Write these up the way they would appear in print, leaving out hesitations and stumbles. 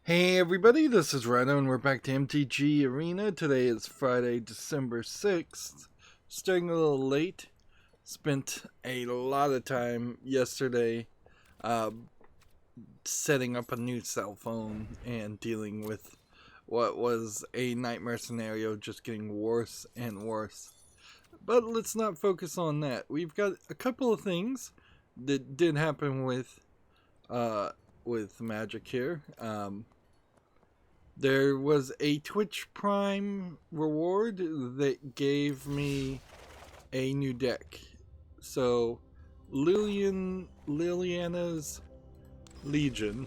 Hey everybody, this is Rydo and we're back to MTG Arena. Today is Friday, December 6th. Starting a little late. Spent a lot of time yesterday setting up a new cell phone and dealing with what was a nightmare scenario just getting worse and worse. But let's not focus on that. We've got a couple of things that did happen with Magic here. There was a Twitch Prime reward that gave me a new deck. So, Liliana's Legion.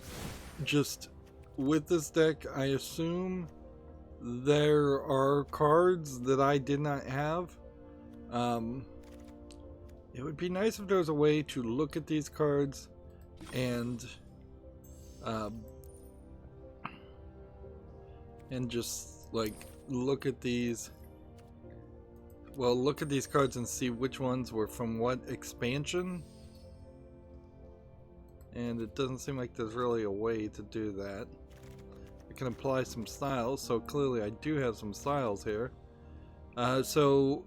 Just with this deck, I assume there are cards that I did not have. It would be nice if there was a way to look at these cards and just like look at these cards and see which ones were from what expansion, and it doesn't seem like there's really a way to do that. I can apply some styles, so clearly I do have some styles here. So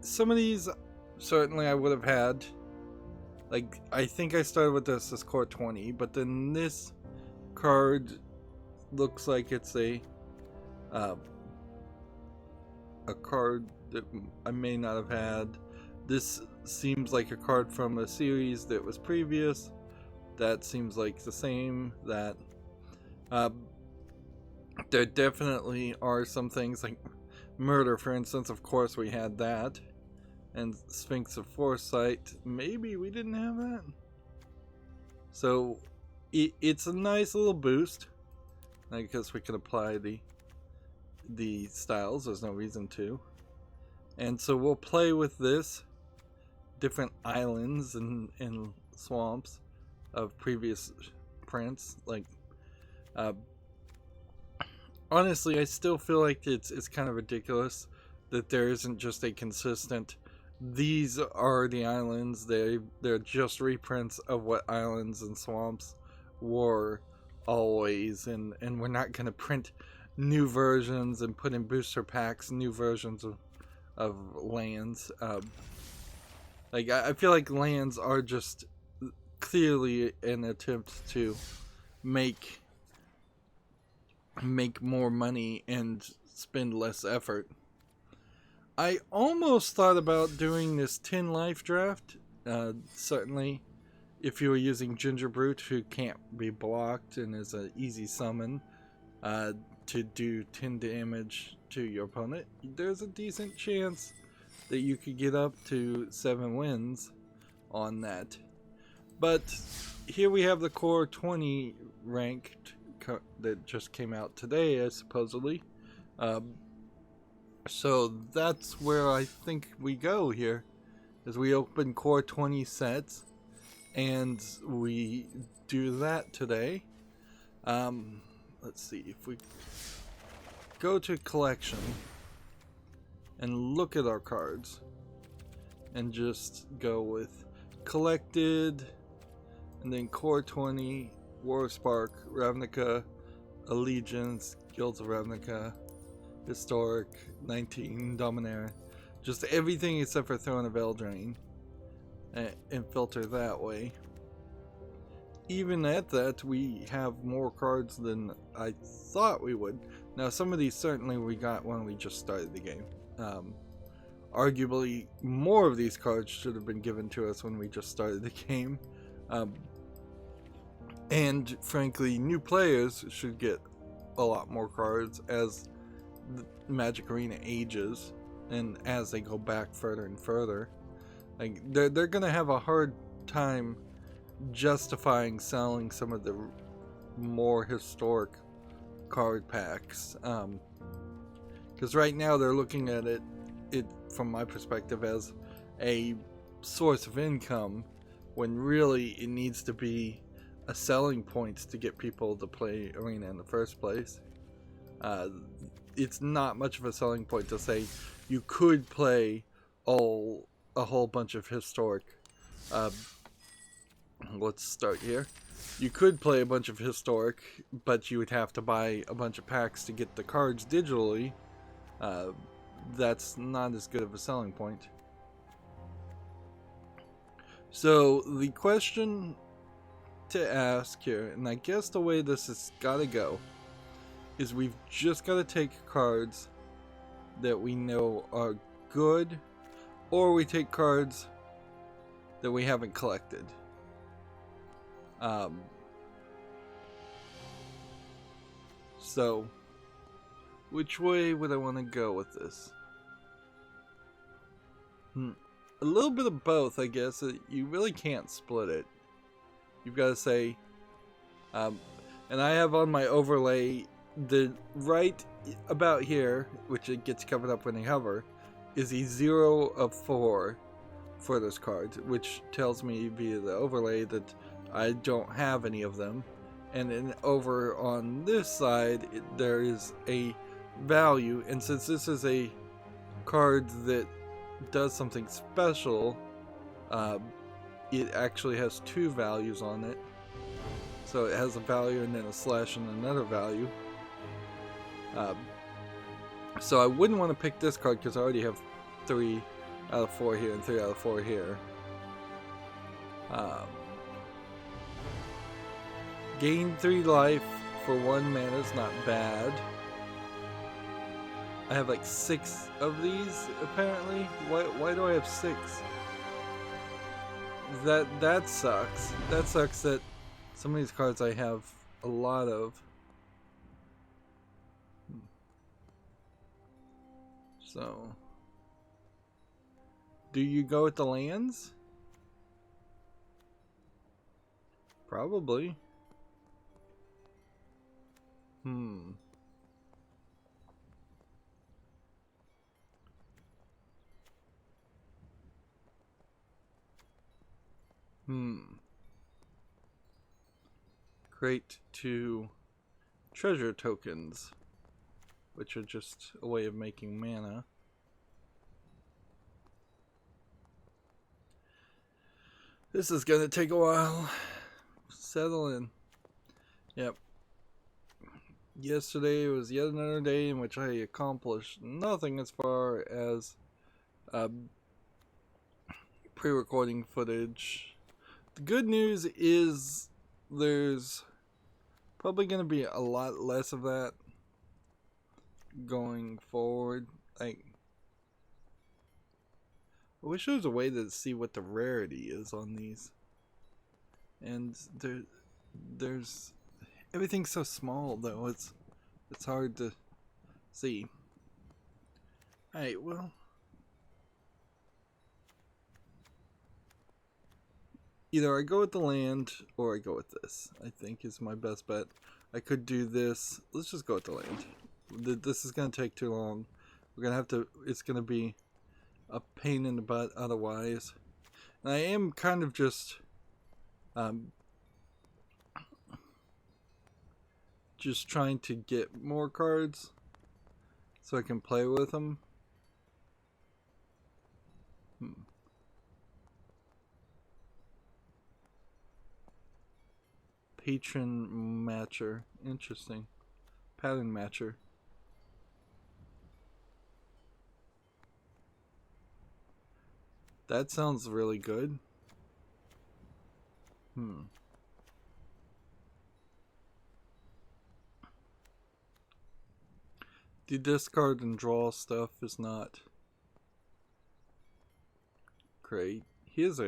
some of these certainly I would have had, like I think I started with this as core 20, but then this card looks like it's a card that I may not have had. This seems like a card from a series that was previous. That seems like the same. That there definitely are some things like Murder, for instance. Of course we had that, and Sphinx of Foresight. Maybe we didn't have that. So it's a nice little boost. I guess we could apply the styles. There's no reason to. And so we'll play with this. Different islands and swamps of previous prints. Like, honestly, I still feel like it's kind of ridiculous that there isn't just a consistent, these are the islands. They're just reprints of what islands and swamps were always, and we're not going to print new versions and put in booster packs new versions of lands. Like I feel like lands are just clearly an attempt to make more money and spend less effort. I almost thought about doing this 10 life draft. Certainly if you were using Ginger Brute, who can't be blocked and is an easy summon, to do 10 damage to your opponent, there's a decent chance that you could get up to 7 wins on that. But here we have the core 20 ranked that just came out today, supposedly. So that's where I think we go here, as we open core 20 sets. And we do that today. Let's see if we go to collection and look at our cards and just go with collected, and then core 20, War Spark, Ravnica, Allegiance, Guilds of Ravnica, Historic, 19, Dominaria, just everything except for Throne of Eldraine. And filter that way. Even at that, we have more cards than I thought we would. Now, some of these certainly we got when we just started the game. Arguably, more of these cards should have been given to us when we just started the game. And frankly, new players should get a lot more cards as the Magic Arena ages and as they go back further and further. Like they're gonna have a hard time justifying selling some of the more historic card packs, because right now they're looking at it from my perspective as a source of income, when really it needs to be a selling point to get people to play Arena in the first place. It's not much of a selling point to say you could play a whole bunch of historic let's start here. You could play a bunch of historic, but you would have to buy a bunch of packs to get the cards digitally. That's not as good of a selling point. So the question to ask here, and I guess the way this has got to go, is we've just got to take cards that we know are good, or we take cards that we haven't collected. So, which way would I want to go with this? A little bit of both, I guess. You really can't split it. You've got to say, and I have on my overlay, the right about here, which it gets covered up when they hover, is a 0 of 4 for this card, which tells me via the overlay that I don't have any of them. And then over on this side, there is a value, and since this is a card that does something special, it actually has 2 values on it. So it has a value and then a slash and another value. So I wouldn't want to pick this card because I already have 3 out of 4 here and 3 out of 4 here. Gain 3 life for 1 mana is not bad. I have like 6 of these apparently. Why do I have 6? That sucks. That sucks that some of these cards I have a lot of. So, do you go with the lands? Probably. Create 2 treasure tokens, which are just a way of making mana. This is gonna take a while. Settle in. Yep. Yesterday was yet another day in which I accomplished nothing as far as pre-recording footage. The good news is there's probably going to be a lot less of that going forward. Like, I wish there was a way to see what the rarity is on these. And there's everything's so small though. It's hard to see. Alright, well, either I go with the land or I go with this, I think is my best bet. I could do this. Let's just go with the land. This is going to take too long. We're going to have to, it's going to be a pain in the butt otherwise. And I am kind of just trying to get more cards so I can play with them. Patron matcher. Interesting. Pattern matcher. That sounds really good. The discard and draw stuff is not great. Here's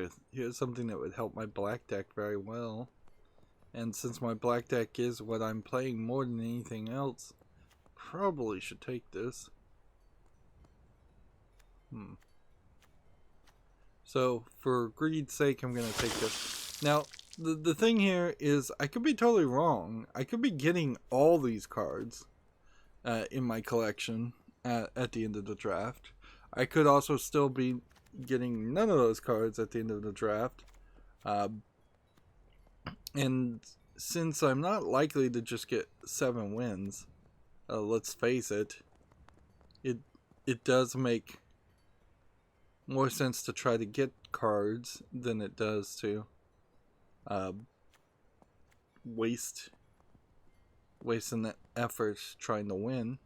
something that would help my black deck very well. And since my black deck is what I'm playing more than anything else, probably should take this. So, for greed's sake, I'm going to take this. Now, the thing here is, I could be totally wrong. I could be getting all these cards in my collection at the end of the draft. I could also still be getting none of those cards at the end of the draft. And since I'm not likely to just get 7 wins, let's face it, it does make more sense to try to get cards than it does to uh, wasting the effort trying to win.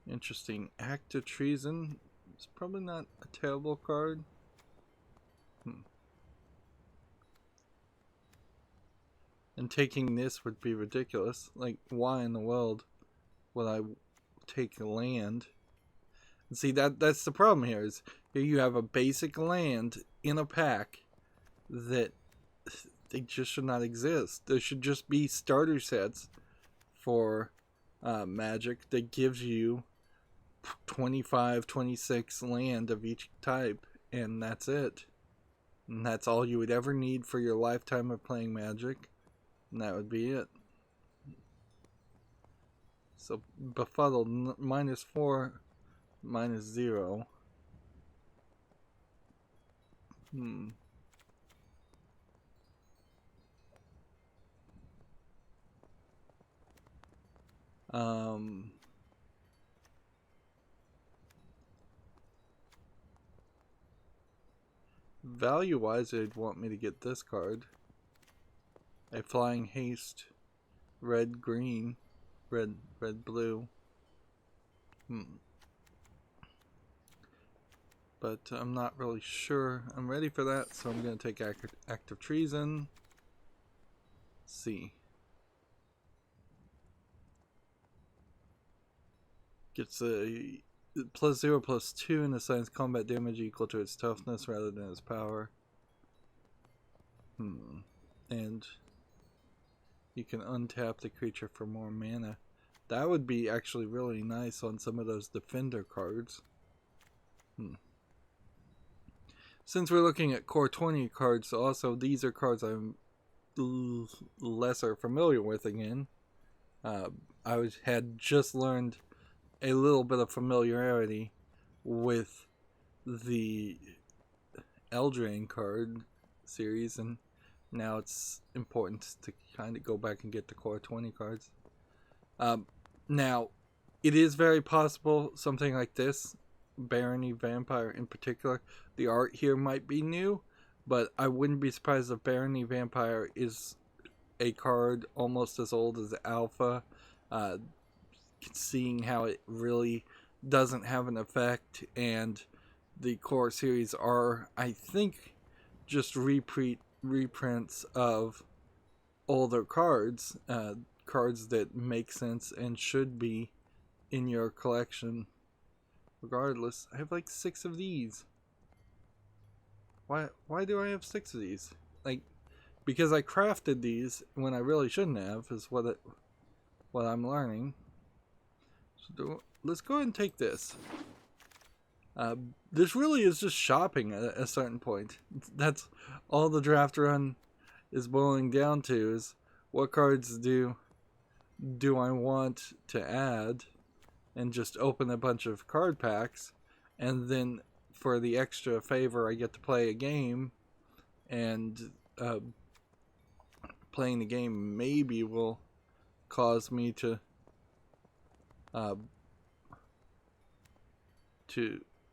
Interesting. Act of Treason. It's probably not a terrible card. And taking this would be ridiculous. Like, why in the world would I take land? And see, that's the problem here. Is here you have a basic land in a pack that they just should not exist. There should just be starter sets for Magic that gives you 25, 26 land of each type, and that's it. And that's all you would ever need for your lifetime of playing Magic, and that would be it. So Befuddled, -4, -0. Value-wise, they'd want me to get this card. A Flying Haste, red-green, red-blue. But I'm not really sure I'm ready for that, so I'm going to take Act of Treason. Let's see. Gets a +0/+2 and assigns combat damage equal to its toughness rather than its power. And you can untap the creature for more mana. That would be actually really nice on some of those defender cards. Since we're looking at core 20 cards, also these are cards I'm lesser familiar with again. I had just learned a little bit of familiarity with the Eldraine card series, and now it's important to kind of go back and get the core 20 cards. Now, it is very possible something like this, Barony Vampire in particular, the art here might be new, but I wouldn't be surprised if Barony Vampire is a card almost as old as Alpha, seeing how it really doesn't have an effect, and the core series are, I think, just reprints of older cards, cards that make sense and should be in your collection regardless. I have like 6 of these. Why do I have 6 of these? Like, because I crafted these when I really shouldn't have, is what I'm learning. So let's go ahead and take this. This really is just shopping at a certain point. That's all the draft run is boiling down to, is what cards do I want to add, and just open a bunch of card packs, and then for the extra favor I get to play a game, and playing the game maybe will cause me to I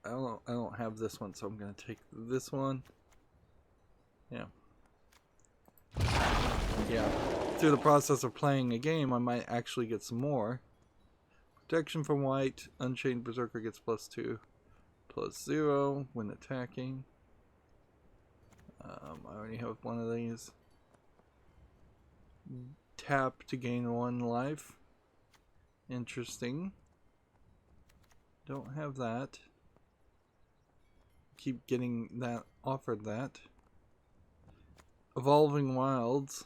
don't have this one, so I'm gonna take this one. Yeah. Through the process of playing a game, I might actually get some more. Protection from white. Unchained Berserker gets +2/+0 when attacking. I already have one of these. Tap to gain 1 life. Interesting. Don't have that. Keep getting that offered that. Evolving Wilds.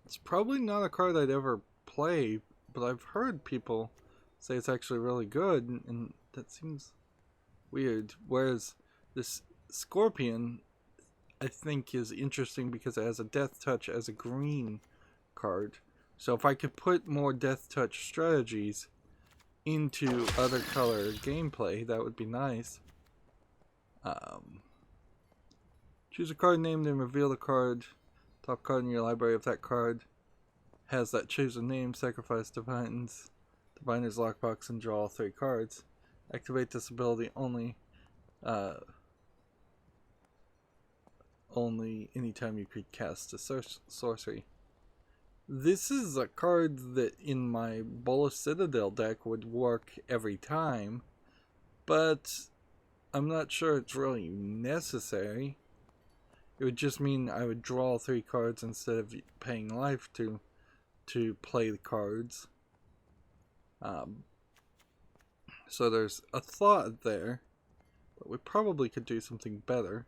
It's probably not a card I'd ever play, but I've heard people say it's actually really good, and that seems weird. Whereas this Scorpion, I think, is interesting because it has a Death Touch as a green card. So if I could put more Death Touch strategies into other color gameplay, that would be nice. Choose a card named and reveal the card. Top card in your library. If that card has that chosen name, sacrifice Diviner's Lockbox and draw 3 cards. Activate this ability only anytime you could cast a sorcery. This is a card that in my Bolas Citadel deck would work every time, but I'm not sure it's really necessary. It would just mean I would draw 3 cards instead of paying life to play the cards. So there's a thought there, but we probably could do something better.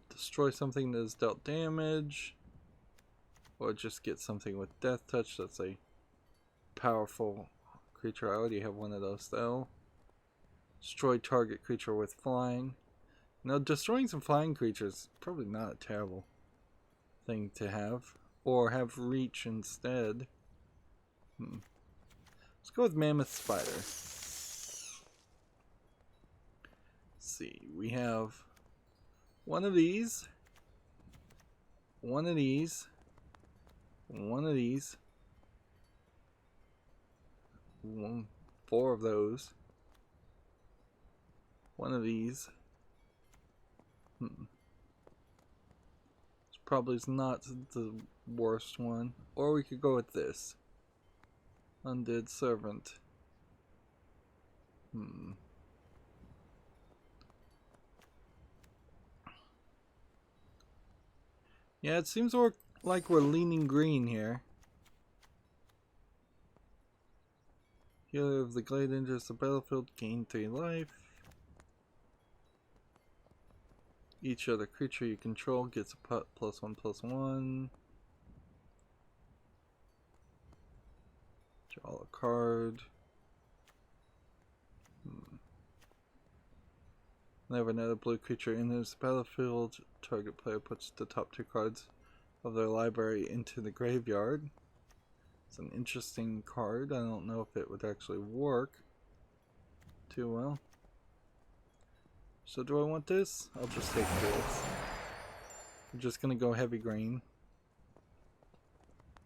Destroy something that has dealt damage, or just get something with death touch. That's a powerful creature. I already have one of those though. Destroy target creature with flying. Now, destroying some flying creatures is probably not a terrible thing to have, or have reach instead. Let's go with Mammoth Spider. Let's see, we have one of these, one of these, one of these, 4 of those, one of these. This probably is not the worst one. Or we could go with this. Undead Servant. Yeah, it seems like we're leaning green here. Healer of the Glade enters the battlefield, gain 3 life. Each other creature you control gets a +1/+1. Draw a card. Whenever another blue creature enters the battlefield, target player puts the top 2 cards of their library into the graveyard. It's an interesting card. I don't know if it would actually work too well. So do I want this? I'll just take this. I'm just gonna go heavy green.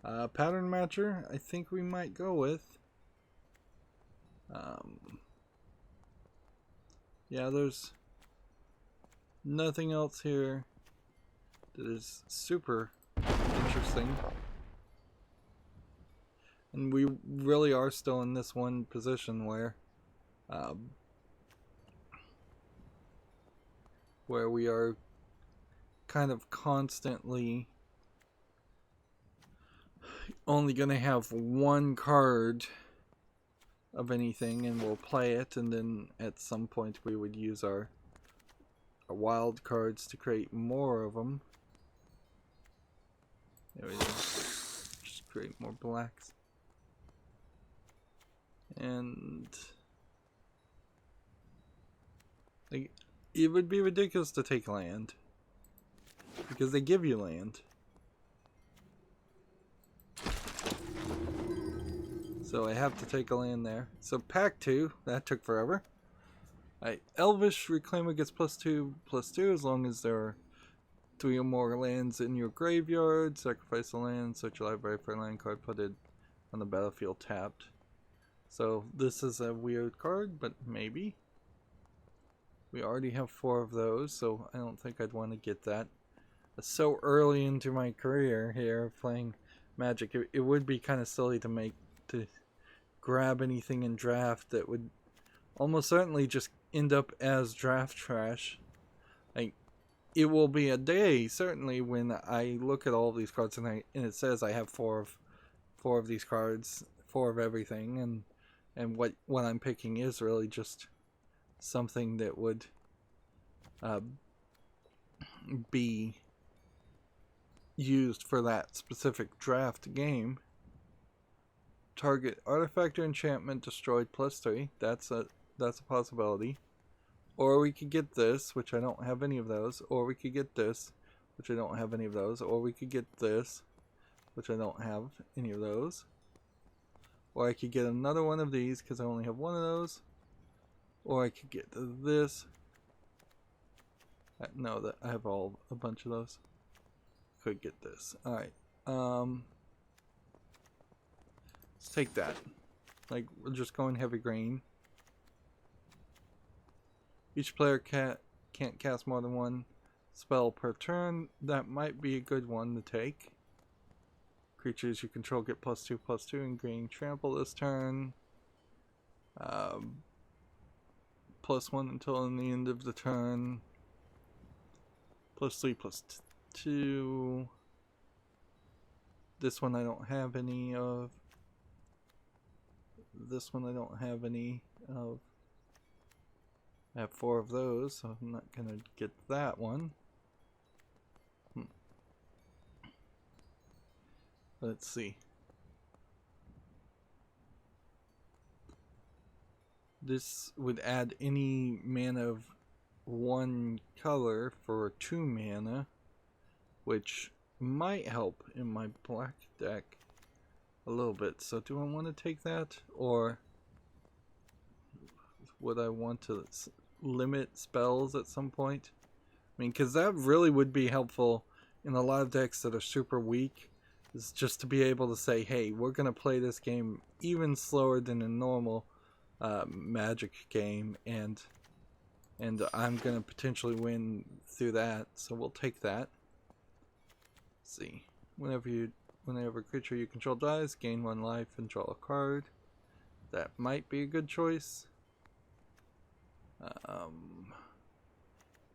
Pattern matcher, I think we might go with. Yeah, there's nothing else here that is super interesting. And we really are still in this one position where we are kind of constantly only going to have one card of anything, and we'll play it, and then at some point we would use our wild cards to create more of them. There we go. Just create more blacks. And like, it would be ridiculous to take land, because they give you land. So I have to take a land there. So pack 2, that took forever. Alright, Elvish Reclaimer gets +2/+2 as long as there are 3 or more lands in your graveyard. Sacrifice a land, search your library for a land card, put it on the battlefield tapped. So this is a weird card, but maybe. We already have 4 of those, so I don't think I'd want to get that. So early into my career here playing Magic, it would be kind of silly to grab anything in draft that would almost certainly just end up as draft trash. Like, it will be a day certainly when I look at all of these cards and it says I have four of these cards, 4 of everything, and what I'm picking is really just something that would be used for that specific draft game. Target artifact or enchantment destroyed +3. That's a possibility. Or we could get this, which I don't have any of those. Or we could get this, which I don't have any of those. Or we could get this, which I don't have any of those. Or I could get another one of these because I only have one of those. Or I could get this. No, that I have a bunch of those. Could get this. Alright. Let's take that. Like, we're just going heavy green. Each player can't cast more than one spell per turn. That might be a good one to take. Creatures you control get +2/+2 and green trample this turn. +1 until the end of the turn. +3/+2. This one I don't have any of. This one I don't have any of. I have 4 of those, so I'm not gonna get that one. Let's see. This would add any mana of 1 color for 2 mana, which might help in my black deck a little bit. So do I want to take that, or would I want to limit spells at some point? I mean, because that really would be helpful in a lot of decks that are super weak, is just to be able to say, hey, we're going to play this game even slower than a normal Magic game, and I'm going to potentially win through that, so we'll take that. Let's see. Whenever a creature you control dies, gain 1 life and draw a card. That might be a good choice. We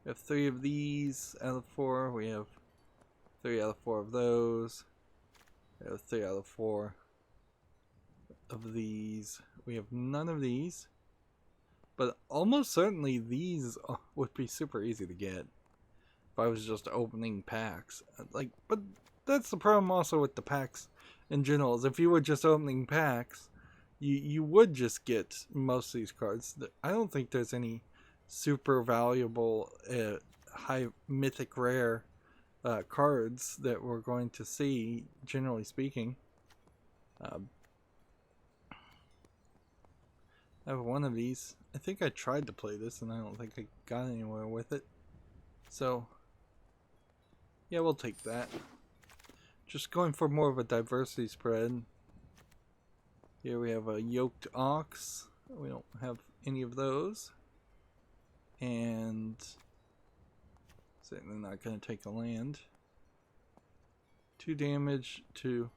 have 3 of these out of 4. We have 3 out of 4 of those. We have 3 out of 4 of these. We have none of these. But almost certainly these would be super easy to get if I was just opening packs. Like, but that's the problem also with the packs in general, is if you were just opening packs, you would just get most of these cards. I don't think there's any super valuable high mythic rare cards that we're going to see, generally speaking. I have 1 of these. I think I tried to play this and I don't think I got anywhere with it. So, yeah, we'll take that. Just going for more of a diversity spread. Here we have a yoked ox. We don't have any of those. And certainly not going to take a land. 2 damage to...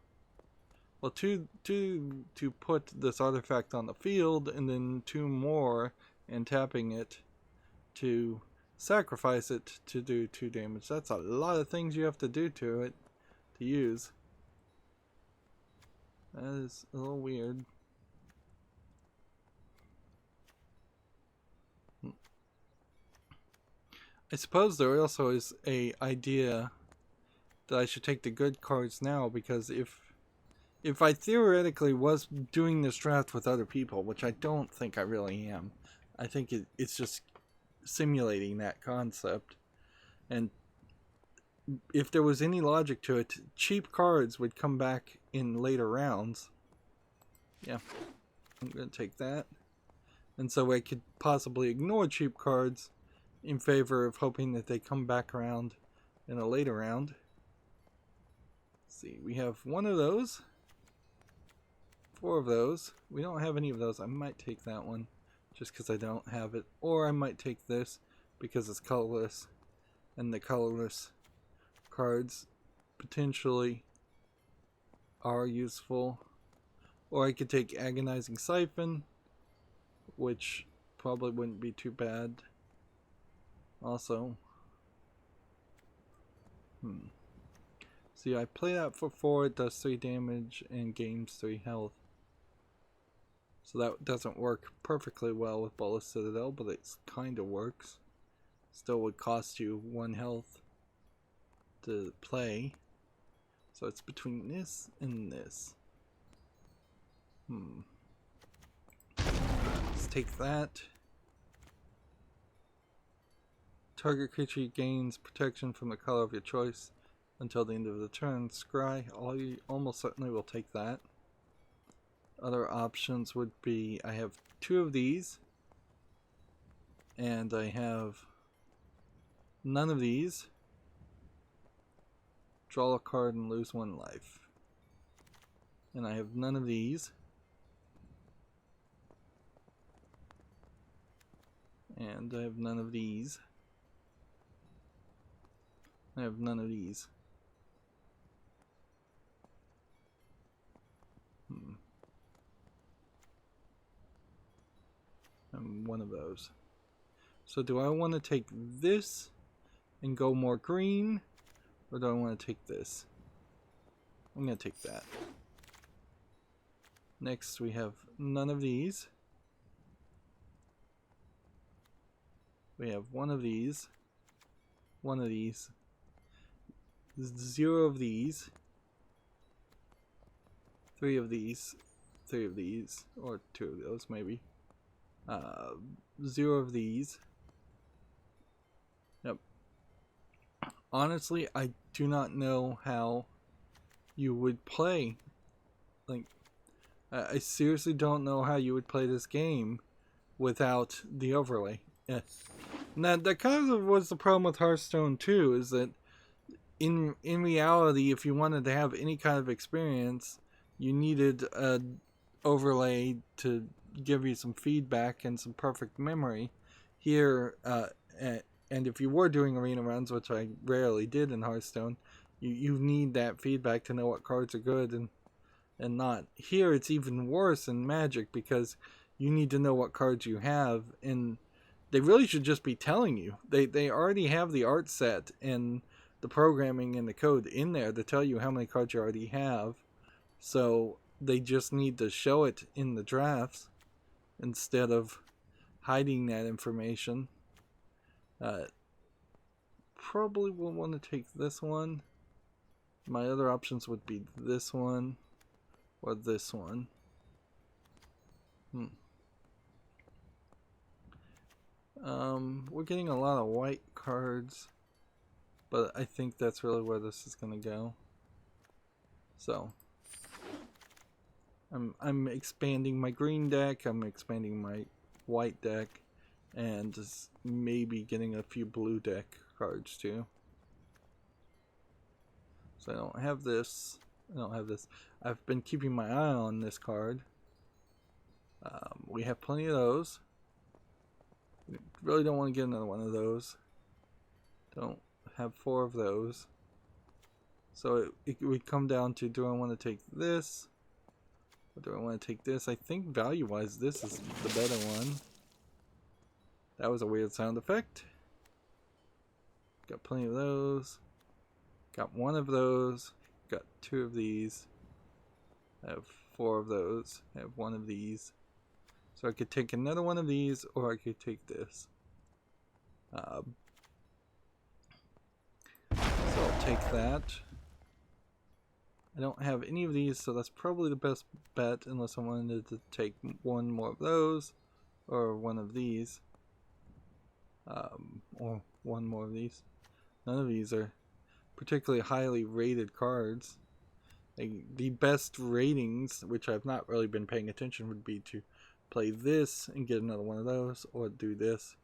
Well, 2 to put this artifact on the field, and then 2 more and tapping it to sacrifice it to do 2 damage. That's a lot of things you have to do to it to use. That is a little weird. I suppose there also is a idea that I should take the good cards now, because if I theoretically was doing this draft with other people, which I don't think I really am, I think it's just simulating that concept. And if there was any logic to it, cheap cards would come back in later rounds. Yeah, I'm going to take that. And so I could possibly ignore cheap cards in favor of hoping that they come back around in a later round. Let's see, we have 1 of those. 4 of those. We don't have any of those. I might take that one just because I don't have it. Or I might take this because it's colorless. And the colorless cards potentially are useful. Or I could take Agonizing Siphon, which probably wouldn't be too bad. Also. See, I play that for 4. It does 3 damage and gains 3 health. So that doesn't work perfectly well with Bolas Citadel, but it kind of works. Still would cost you 1 health to play. So it's between this and this. Let's take that. Target creature gains protection from the color of your choice until the end of the turn. Scry, almost certainly will take that. Other options would be, I have 2 of these, and I have none of these. Draw a card and lose 1 life. And I have none of these. And I have none of these. I have none of these. And one of those. So do I want to take this and go more green, or do I want to take this? I'm going to take that. Next we have none of these. We have one of these, 0 of these, 3 of these, 3 of these, or 2 of those maybe. 0 of these. Yep. Honestly, I do not know how you would play. Like, I seriously don't know how you would play this game without the overlay. Yeah. Now, that kind of was the problem with Hearthstone too, is that in reality, if you wanted to have any kind of experience, you needed an overlay to give you some feedback and some perfect memory. Here, and if you were doing arena runs, which I rarely did in Hearthstone, you need that feedback to know what cards are good and not. Here, it's even worse in Magic because you need to know what cards you have, and they really should just be telling you. They already have the art set and the programming and the code in there to tell you how many cards you already have. So they just need to show it in the drafts instead of hiding that information. Probably will want to take this one. My other options would be this one or this one. We're getting a lot of white cards, but I think that's really where this is going to go. So I'm expanding my green deck, I'm expanding my white deck, and just maybe getting a few blue deck cards too. So I don't have this. I've been keeping my eye on this card. We have plenty of those. Really don't want to get another one of those. Don't have 4 of those. So it would come down to, do I want to take this? Or do I want to take this? I think value-wise, this is the better one. That was a weird sound effect. Got plenty of those. Got 1 of those. Got 2 of these. I have 4 of those. I have 1 of these. So I could take another one of these, or I could take this. So I'll take that. I don't have any of these, so that's probably the best bet, unless I wanted to take 1 more of those, or 1 of these, or 1 more of these. None of these are particularly highly rated cards. The best ratings, which I've not really been paying attention, would be to play this and get another one of those, or do this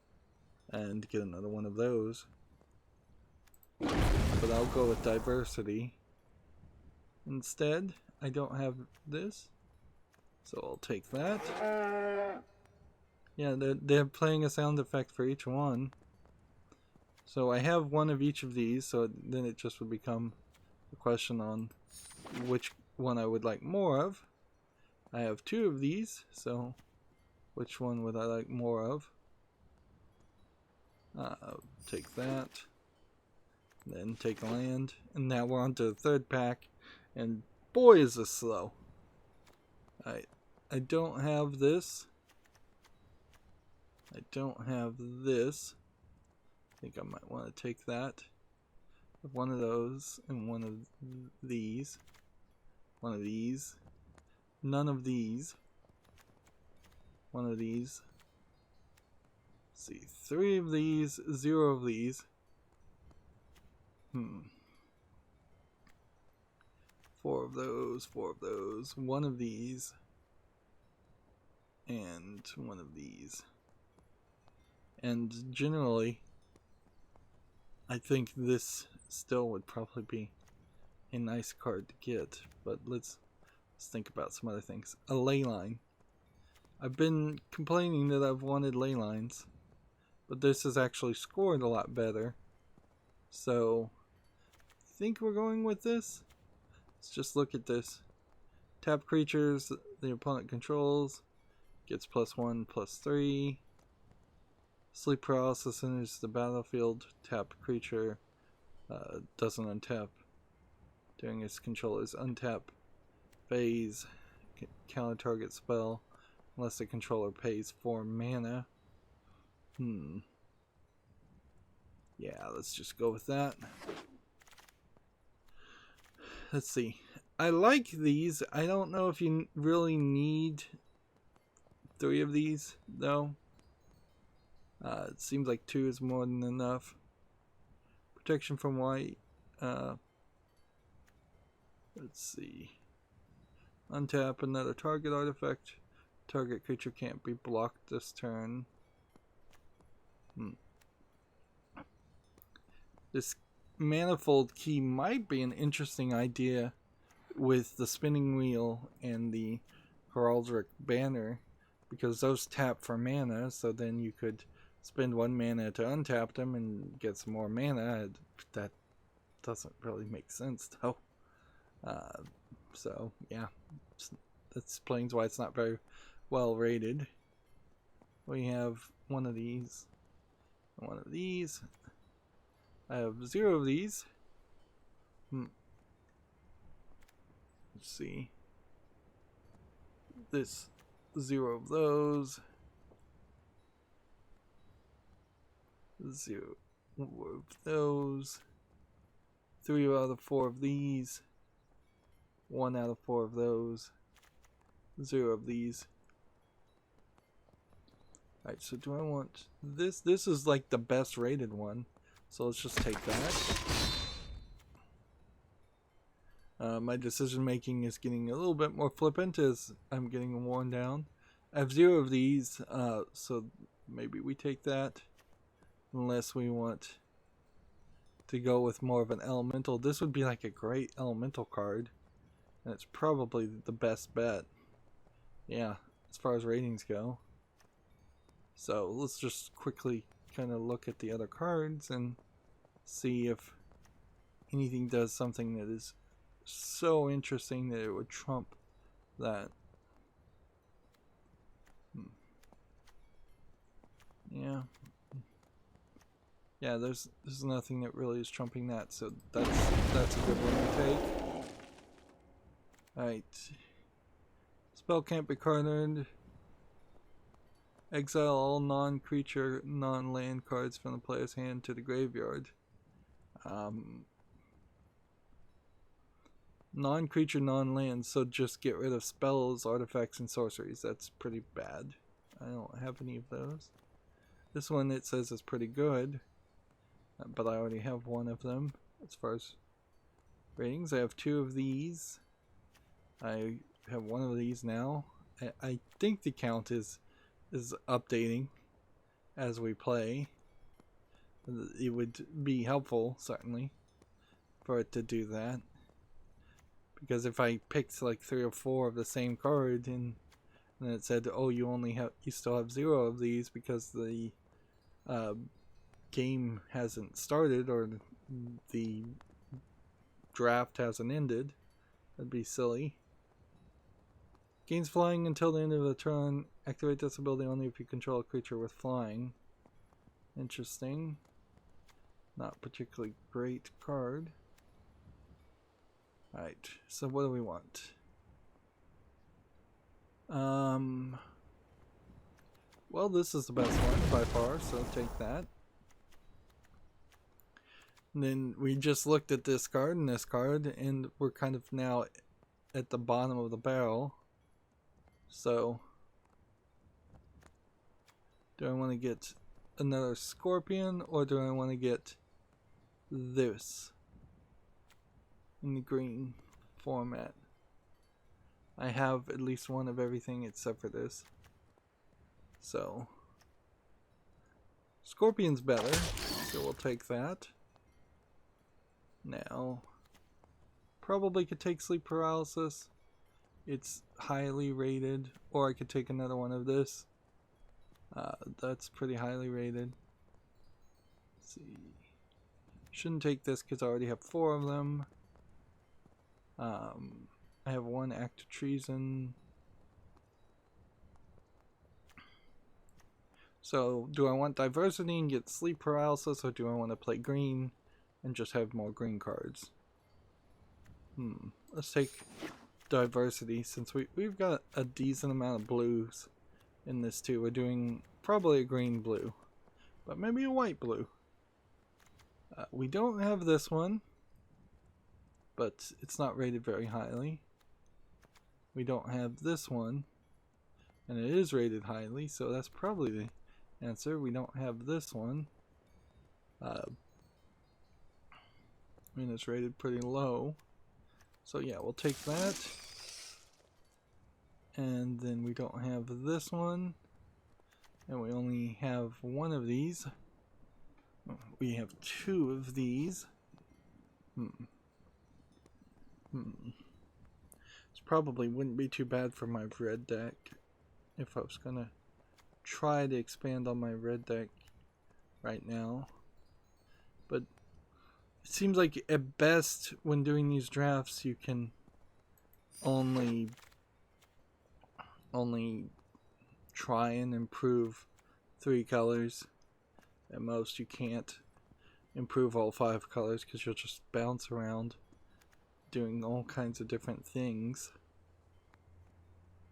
and get another one of those. But I'll go with diversity instead. I don't have this, so I'll take that. Yeah, they're playing a sound effect for each one. So I have 1 of each of these, so then it just would become a question on which one I would like more of. I have 2 of these, so which one would I like more of? Take that. Then take land. And now we're on to the 3rd pack. And boy, is this slow. I don't have this. I don't have this. I think I might want to take that. One of those and 1 of these. 1 of these. None of these. 1 of these. Let's see, 3 of these, 0 of these. 4 of those, 4 of those, 1 of these, and 1 of these. And generally, I think this still would probably be a nice card to get, but let's think about some other things. A ley line. I've been complaining that I've wanted ley lines, but this is actually scored a lot better. So, I think we're going with this. Let's just look at this. Tap creatures the opponent controls, gets +1/+3. Sleep paralysis enters the battlefield. Tap creature doesn't untap during its controller's untap phase. Counter target spell unless the controller pays 4 mana. Yeah, let's just go with that. Let's see. I like these. I don't know if you really need 3 of these, though. It seems like 2 is more than enough. Protection from white. Let's see. Untap another target artifact. Target creature can't be blocked this turn. This manifold key might be an interesting idea with the spinning wheel and the heraldic banner, because those tap for mana, so then you could spend 1 mana to untap them and get some more mana. That doesn't really make sense though. So yeah, that explains why it's not very well rated. We have one of these and one of these. I have 0 of these. Let's see. This 0 of those. 0 of those. 3 out of 4 of these. 1 out of 4 of those. 0 of these. Alright, so do I want this? This is like the best rated one. So let's just take that. My decision making is getting a little bit more flippant as I'm getting worn down. I have 0 of these, so maybe we take that. Unless we want to go with more of an elemental. This would be like a great elemental card. And it's probably the best bet. Yeah, as far as ratings go. So let's just quickly kind of look at the other cards and see if anything does something that is so interesting that it would trump that. Yeah, there's nothing that really is trumping that, so that's a good one to take. Alright. Spell can't be carded. Exile all non-creature, non-land cards from the player's hand to the graveyard. Non-creature, non-land, so just get rid of spells, artifacts, and sorceries. That's pretty bad. I don't have any of those. This one, it says, is pretty good, but I already have 1 of them. As far as ratings, I have 2 of these. I have 1 of these now. I think the count is updating as we play. It would be helpful, certainly, for it to do that. Because if I picked like 3 or 4 of the same card and then it said, oh, you still have 0 of these because the game hasn't started or the draft hasn't ended, that'd be silly. Gains flying until the end of the turn. Activate this ability only if you control a creature with flying. Interesting. Not particularly great card. Alright, so what do we want? Well, this is the best one by far, so take that. And then we just looked at this card and this card, and we're kind of now at the bottom of the barrel. So, do I want to get another Scorpion, or do I want to get this in the green format? I have at least 1 of everything except for this. So, Scorpion's better, so we'll take that. Now, probably could take Sleep Paralysis. It's highly rated, or I could take another one of this. That's pretty highly rated. Let's see. Shouldn't take this because I already have 4 of them. I have 1 act of treason. So, do I want diversity and get sleep paralysis, or do I want to play green and just have more green cards? Let's take diversity, since we've got a decent amount of blues in this too. We're doing probably a green blue, but maybe a white blue. We don't have this one, but it's not rated very highly. We don't have this one, and it is rated highly, so that's probably the answer. We don't have this one. I mean, it's rated pretty low. So yeah, we'll take that. And then we don't have this one. And we only have 1 of these. We have 2 of these. This probably wouldn't be too bad for my red deck if I was gonna try to expand on my red deck right now. But it seems like at best when doing these drafts you can only try and improve 3 colors. At most you can't improve all 5 colors because you'll just bounce around doing all kinds of different things.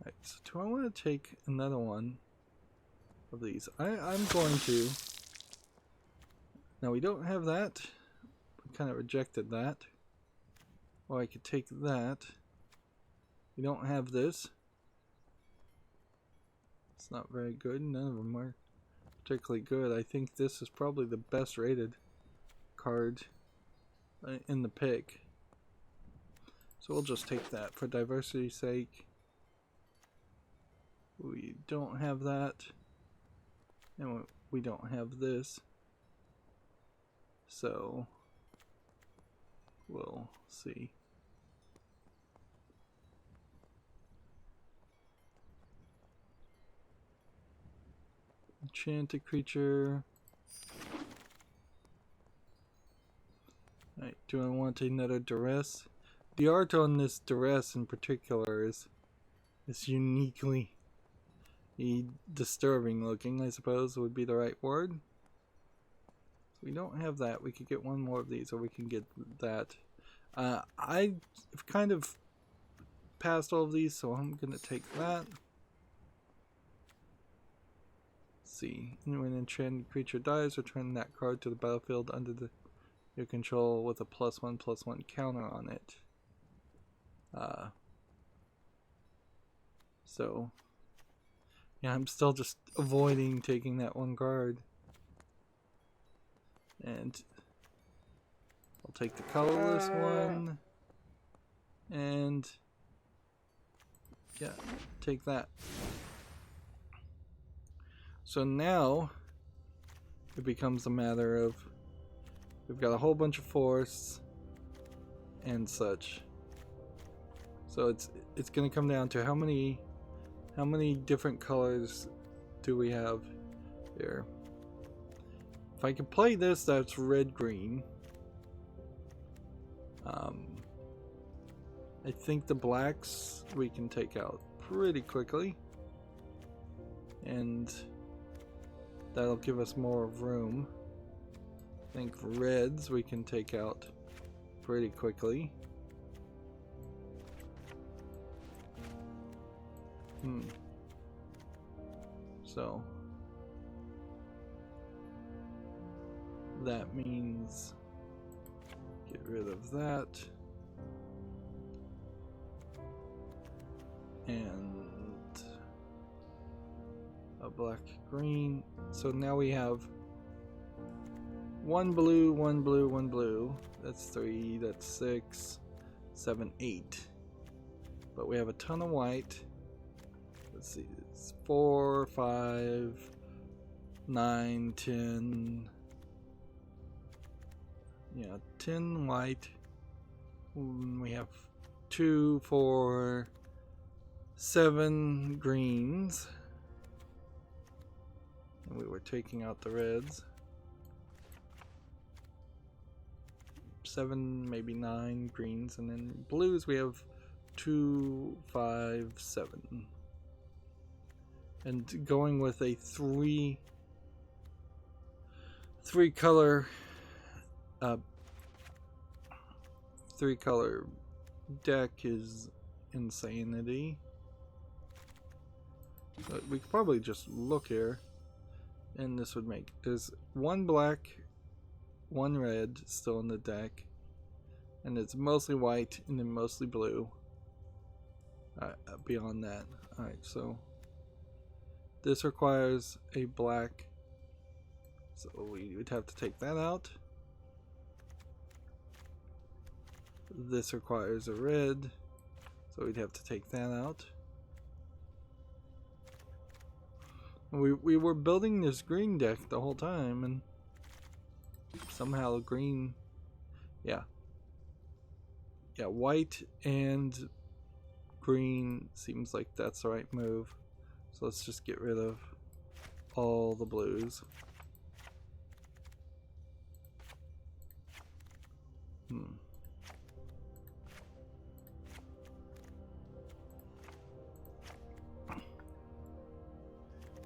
Right, so do I want to take another one of these? I'm going to. Now we don't have that. We kind of rejected that. Or I could take that. We don't have this. It's not very good. None of them are particularly good. I think this is probably the best rated card in the pick. So we'll just take that for diversity's sake. We don't have that. And we don't have this. So we'll see. Enchanted creature. Right, do I want another duress? The art on this duress in particular is uniquely disturbing looking, I suppose would be the right word. So we don't have that. We could get 1 more of these, or we can get that. I've kind of passed all of these, so I'm gonna take that. See, when an enchanted creature dies, return that card to the battlefield under your control with a +1/+1 counter on it. So yeah, I'm still just avoiding taking that 1 card. And I'll take the colorless one. And yeah, take that. So now it becomes a matter of, we've got a whole bunch of forests and such. So it's going to come down to how many different colors do we have here. If I can play this, that's red green. I think the blacks we can take out pretty quickly, and that'll give us more room. I think reds we can take out pretty quickly. So that means get rid of that. And a black green. So now we have 1 blue, 1 blue, 1 blue. That's 3, that's 6, 7, 8. But we have a ton of white. Let's see, it's 4, 5, 9, 10. Yeah, 10 white. We have 2, 4, 7 greens. And we were taking out the reds. 7, maybe 9 greens, and then blues we have 2, 5, 7. And going with a three color deck is insanity. But we could probably just look here, and this would make, there's 1 black, 1 red still in the deck, and it's mostly white and then mostly blue beyond that. Alright, so this requires a black, so we would have to take that out. This requires a red, so we'd have to take that out. We were building this green deck the whole time, and somehow green, yeah, white and green seems like that's the right move. So let's just get rid of all the blues.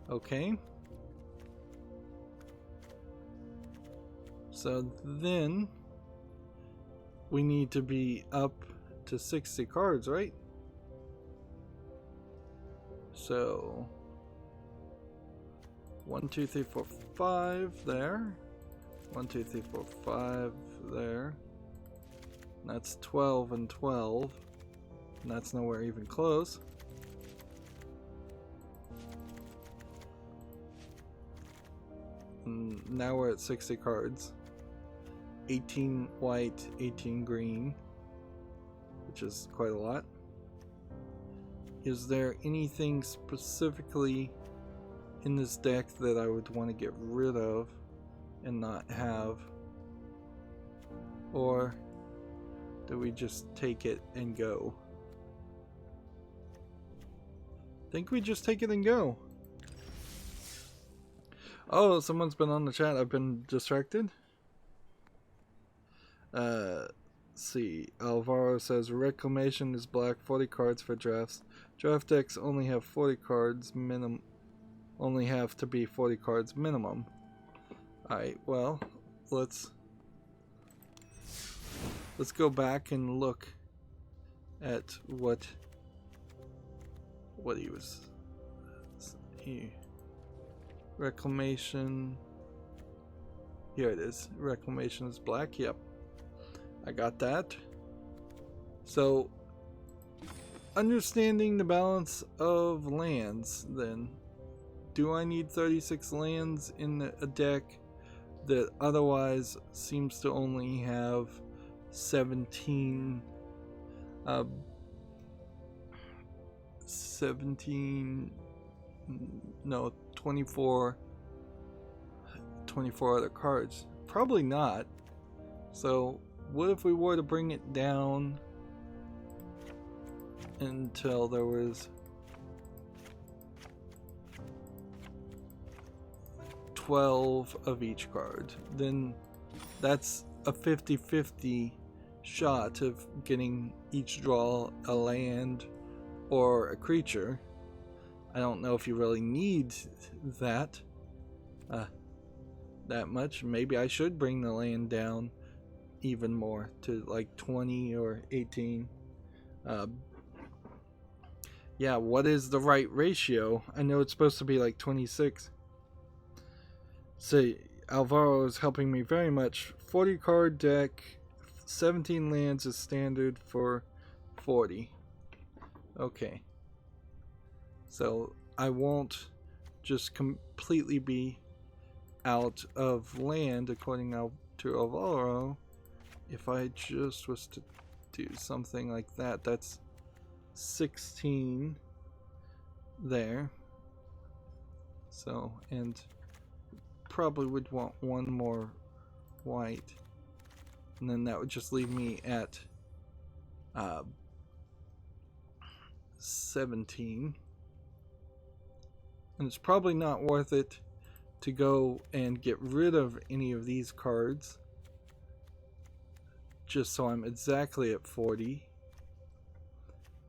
Okay. So then we need to be up to 60 cards, right? So 1, 2, 3, 4, 5 there. 1, 2, 3, 4, 5 there. And that's 12 and 12. And that's nowhere even close. And now we're at 60 cards. 18 white, 18 green, which is quite a lot. Is there anything specifically in this deck that I would want to get rid of and not have? Or do we just take it and go? I think we just take it and go. Oh, someone's been on the chat. I've been distracted. See, Alvaro says Reclamation is black, 40 cards for drafts. Draft decks only have 40 cards minimum. Only have to be 40 cards minimum. Alright, well, let's go back and look at what he was. Reclamation. Here it is. Reclamation is black. Yep. I got that. So, understanding the balance of lands, then, do I need 36 lands in a deck that otherwise seems to only have 17 no, 24 other cards? Probably not. So what if we were to bring it down until there was 12 of each card? Then that's a 50-50 shot of getting each draw a land or a creature. I don't know if you really need that much. Maybe I should bring the land down even more to like 20 or 18. Yeah, what is the right ratio? I know it's supposed to be like 26. So Alvaro is helping me very much. 40 card deck, 17 lands is standard for 40. Okay. So I won't just completely be out of land according to Alvaro. If I just was to do something like that, that's 16 there. So, and probably would want one more white. And then that would just leave me at 17. And it's probably not worth it to go and get rid of any of these cards just so I'm exactly at 40.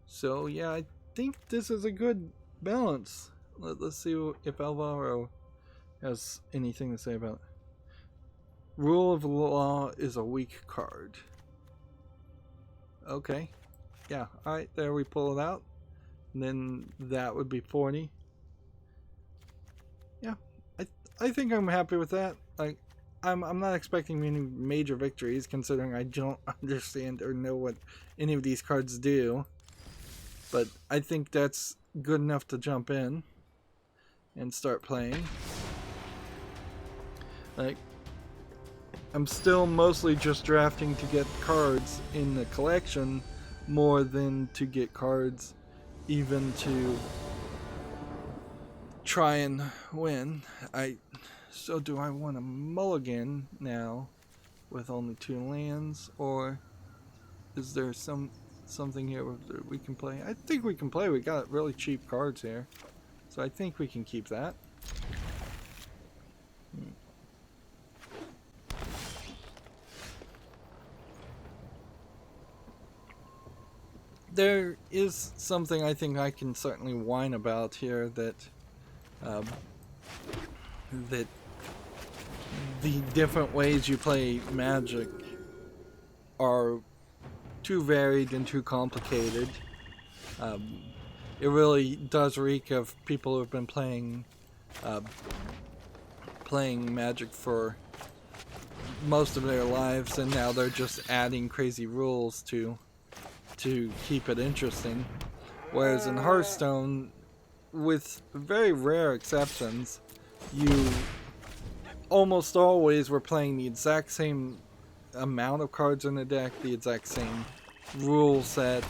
So yeah, I think this is a good balance. Let's see if Alvaro has anything to say about it. Rule of Law is a weak card. Okay. Yeah, alright, there we pull it out. And then that would be 40. Yeah, I think I'm happy with that. Like, I'm not expecting any major victories, considering I don't understand or know what any of these cards do. But I think that's good enough to jump in and start playing. Like, I'm still mostly just drafting to get cards in the collection more than to get cards even to try and win. So do I want a mulligan now with only 2 lands, or is there something here that we can play? I think we can play. We got really cheap cards here, so I think we can keep that. There is something I think I can certainly whine about here, that that the different ways you play Magic are too varied and too complicated. It really does reek of people who have been playing Magic for most of their lives, and now they're just adding crazy rules to keep it interesting. Whereas in Hearthstone, with very rare exceptions, you almost always were playing the exact same amount of cards in the deck, the exact same rule set.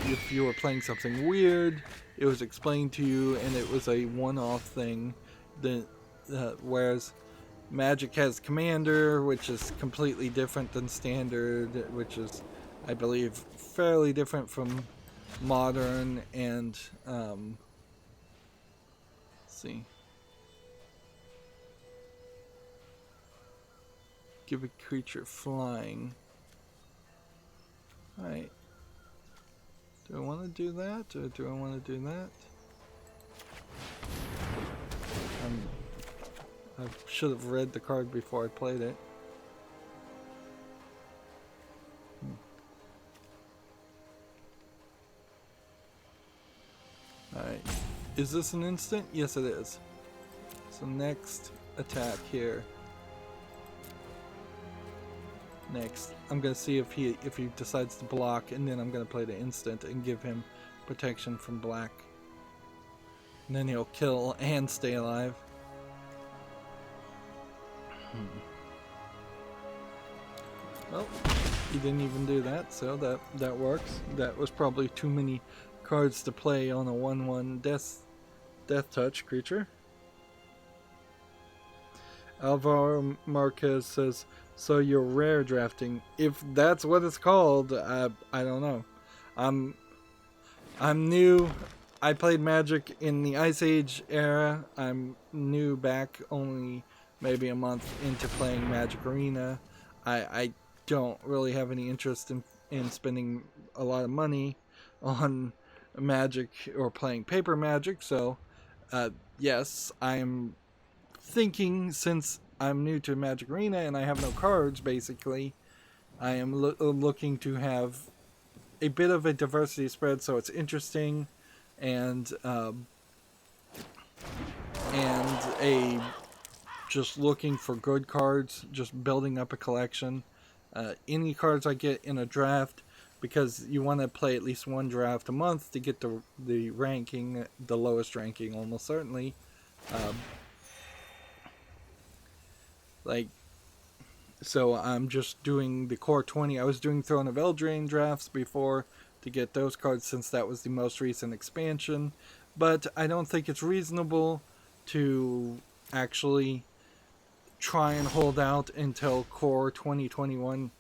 If you were playing something weird, it was explained to you, and it was a one-off thing. Whereas Magic has Commander, which is completely different than Standard, which is, I believe, fairly different from Modern, and let's see. Give a creature flying. Alright. Do I want to do that, or do I want to do that? I should have read the card before I played it. Alright. Is this an instant? Yes, it is. So next attack here. Next, I'm gonna see if he decides to block, and then I'm gonna play the instant and give him protection from black. And then he'll kill and stay alive. Well, he didn't even do that, so that works. That was probably too many cards to play on a 1/1 death touch creature. Alvaro Marquez says, so you're rare drafting. If that's what it's called, I don't know. I'm new. I played Magic in the Ice Age era. I'm new back, only maybe a month into playing Magic Arena. I don't really have any interest in spending a lot of money on Magic or playing paper Magic, so yes, I'm thinking, since I'm new to Magic Arena and I have no cards, basically, I am looking to have a bit of a diversity spread, so it's interesting, and just looking for good cards, just building up a collection. Any cards I get in a draft, because you want to play at least one draft a month to get the ranking, the lowest ranking almost certainly. So I'm just doing the core 20. I was doing Throne of Eldraine drafts before to get those cards, since that was the most recent expansion. But I don't think it's reasonable to actually try and hold out until core 2021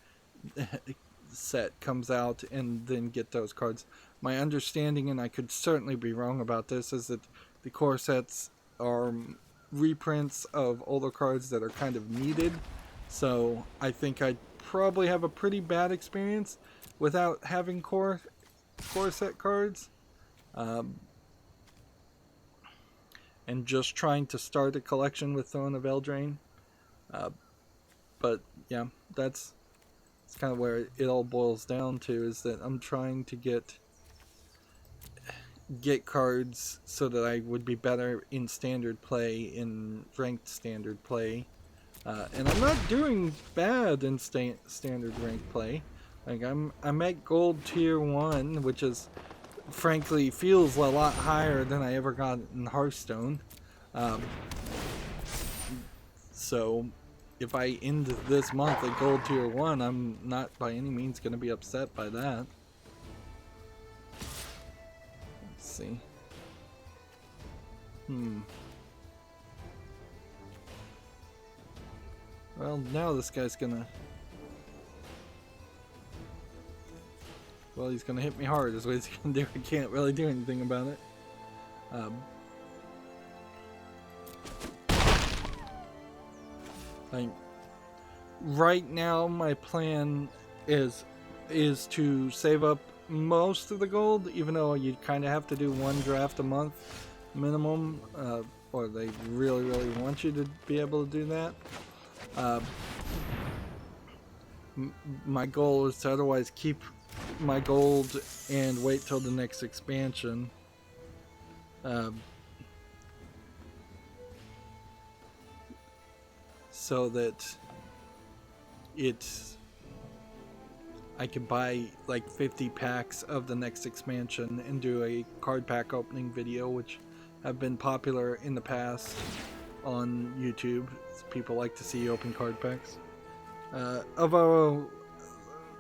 set comes out and then get those cards. My understanding, and I could certainly be wrong about this, is that the core sets are reprints of older cards that are kind of needed. So I think I'd probably have a pretty bad experience without having core set cards. And just trying to start a collection with Throne of Eldraine. But yeah, that's kind of where it all boils down to, is that I'm trying to get cards so that I would be better in standard play, in ranked standard play. And I'm not doing bad in standard ranked play. Like I'm at gold tier 1, which is frankly feels a lot higher than I ever got in Hearthstone. So if I end this month at gold tier 1, I'm not by any means going to be upset by that. Let's see. Well, now this guy's gonna... Well, he's gonna hit me hard is what he's gonna do. I can't really do anything about it. Like, right now my plan is to save up most of the gold, even though you kind of have to do one draft a month minimum, or they really want you to be able to do that. My goal is to otherwise keep my gold and wait till the next expansion. So that I can buy like 50 packs of the next expansion and do a card pack opening video, which have been popular in the past on YouTube. People like to see open card packs. Alvaro,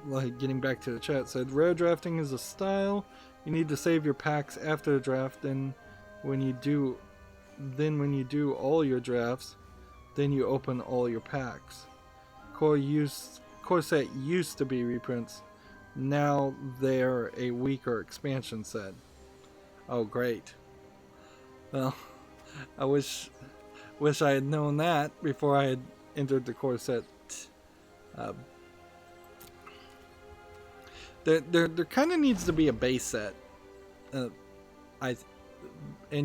like getting back to the chat, said rare drafting is a style. You need to save your packs after the draft, and when you do all your drafts, then you open all your packs. Core set used to be reprints. Now they're a weaker expansion set. Oh, great. Well, I wish I had known that before I had entered the core set. There kind of needs to be a base set. And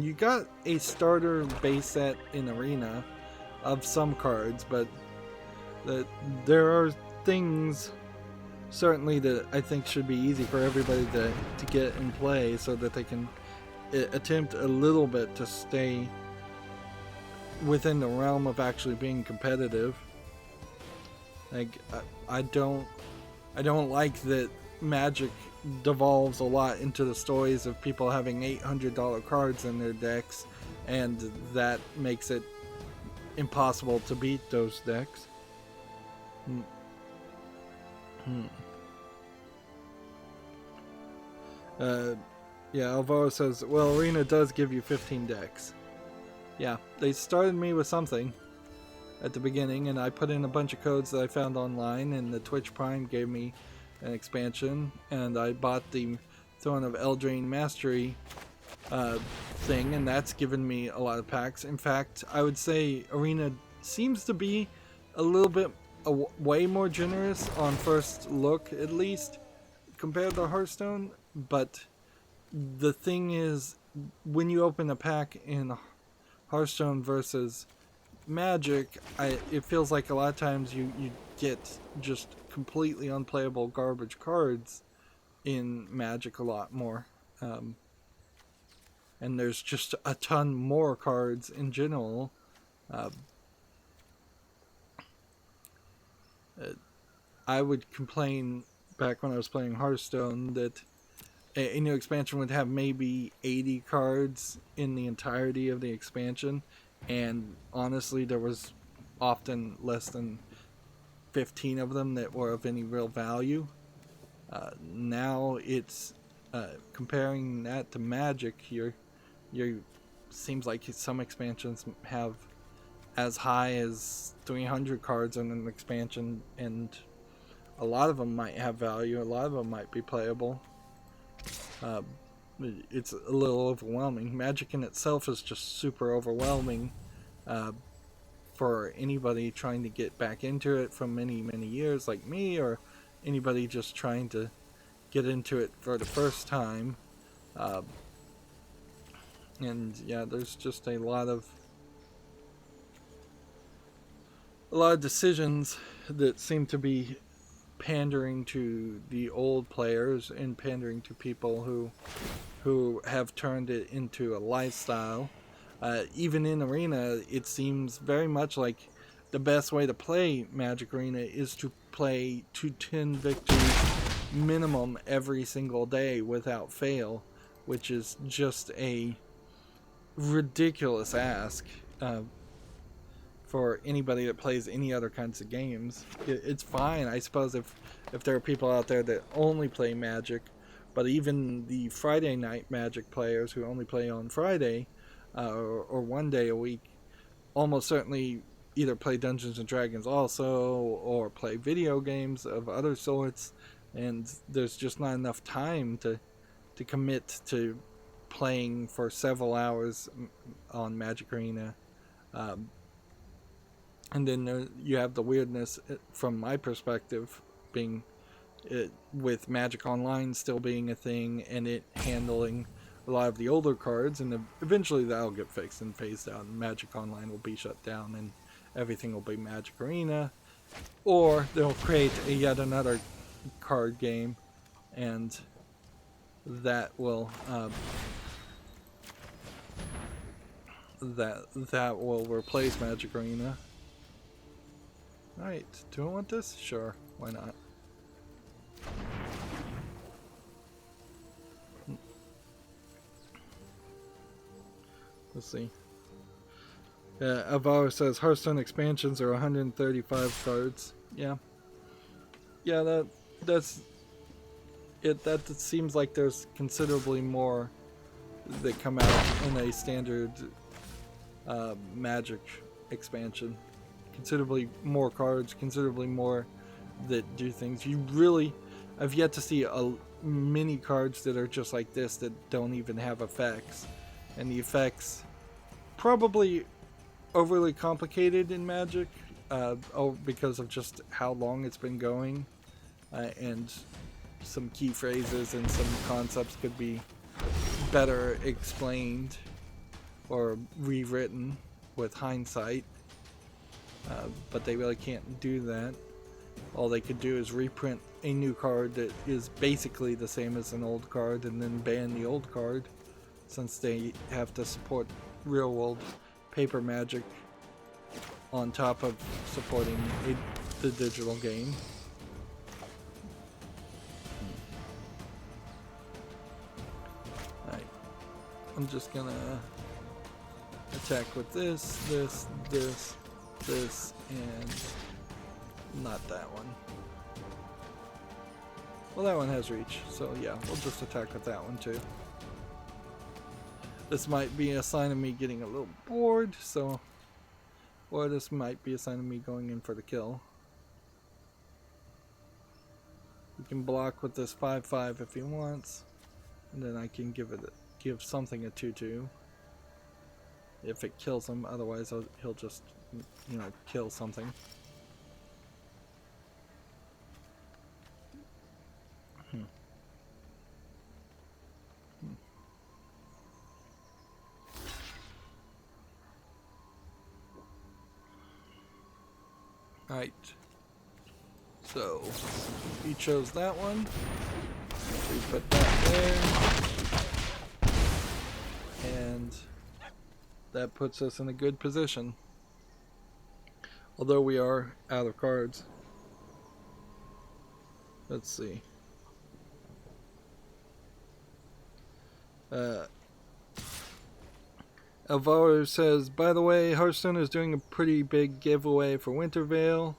you got a starter base set in Arena of some cards, but there are things certainly that I think should be easy for everybody to get and play, so that they can attempt a little bit to stay within the realm of actually being competitive. Like I don't like that Magic devolves a lot into the stories of people having $800 cards in their decks, and that makes it impossible to beat those decks. Yeah, Alvaro says, well, Arena does give you 15 decks. Yeah, they started me with something at the beginning, and I put in a bunch of codes that I found online, and the Twitch Prime gave me an expansion, and I bought the Throne of Eldraine Mastery thing, and that's given me a lot of packs. In fact, I would say Arena seems to be a little bit way more generous on first look, at least, compared to Hearthstone. But the thing is, when you open a pack in Hearthstone versus Magic, it feels like a lot of times you get just completely unplayable garbage cards in Magic a lot more. And there's just a ton more cards in general. I would complain back when I was playing Hearthstone that a new expansion would have maybe 80 cards in the entirety of the expansion, and honestly there was often less than 15 of them that were of any real value. Now it's comparing that to Magic here, seems like some expansions have as high as 300 cards in an expansion, and a lot of them might have value, a lot of them might be playable. It's a little overwhelming. Magic in itself is just super overwhelming for anybody trying to get back into it from many, many years like me, or anybody just trying to get into it for the first time. And yeah, there's just a lot of decisions that seem to be pandering to the old players and pandering to people who have turned it into a lifestyle. Even in Arena, it seems very much like the best way to play Magic Arena is to play to 10 victories minimum every single day without fail, which is just a ridiculous ask for anybody that plays any other kinds of games. It's fine, I suppose, if there are people out there that only play Magic, but even the Friday night Magic players who only play on Friday or one day a week almost certainly either play Dungeons and Dragons also, or play video games of other sorts, and there's just not enough time to commit to playing for several hours on Magic Arena. And then you have the weirdness from my perspective, being with Magic Online still being a thing and it handling a lot of the older cards, and eventually that'll get fixed and phased out and Magic Online will be shut down and everything will be Magic Arena, or they'll create yet another card game and that will that will replace Magic Arena. Alright, do I want this? Sure, why not? Let's see. Avaro says Hearthstone expansions are 135 cards. Yeah. Yeah, that's it. That seems like there's considerably more that come out in a standard Magic expansion. Considerably more cards, considerably more that do things. I've yet to see many cards that are just like this that don't even have effects, and the effects probably overly complicated in Magic, because of just how long it's been going, and some key phrases and some concepts could be better explained or rewritten with hindsight. But they really can't do that. All they could do is reprint a new card that is basically the same as an old card and then ban the old card, since they have to support real world paper Magic on top of supporting the digital game. Alright, I'm just gonna attack with this, and not that one. Well, that one has reach, so yeah, we'll just attack with that one too. This might be a sign of me getting a little bored, or this might be a sign of me going in for the kill. You can block with this 5/5 if he wants, and then I can give something a 2/2 if it kills him. Otherwise, he'll just, kill something. Alright, so he chose that one, we put that there, and that puts us in a good position, although we are out of cards. Let's see. Alvaro says, by the way, Hearthstone is doing a pretty big giveaway for Wintervale.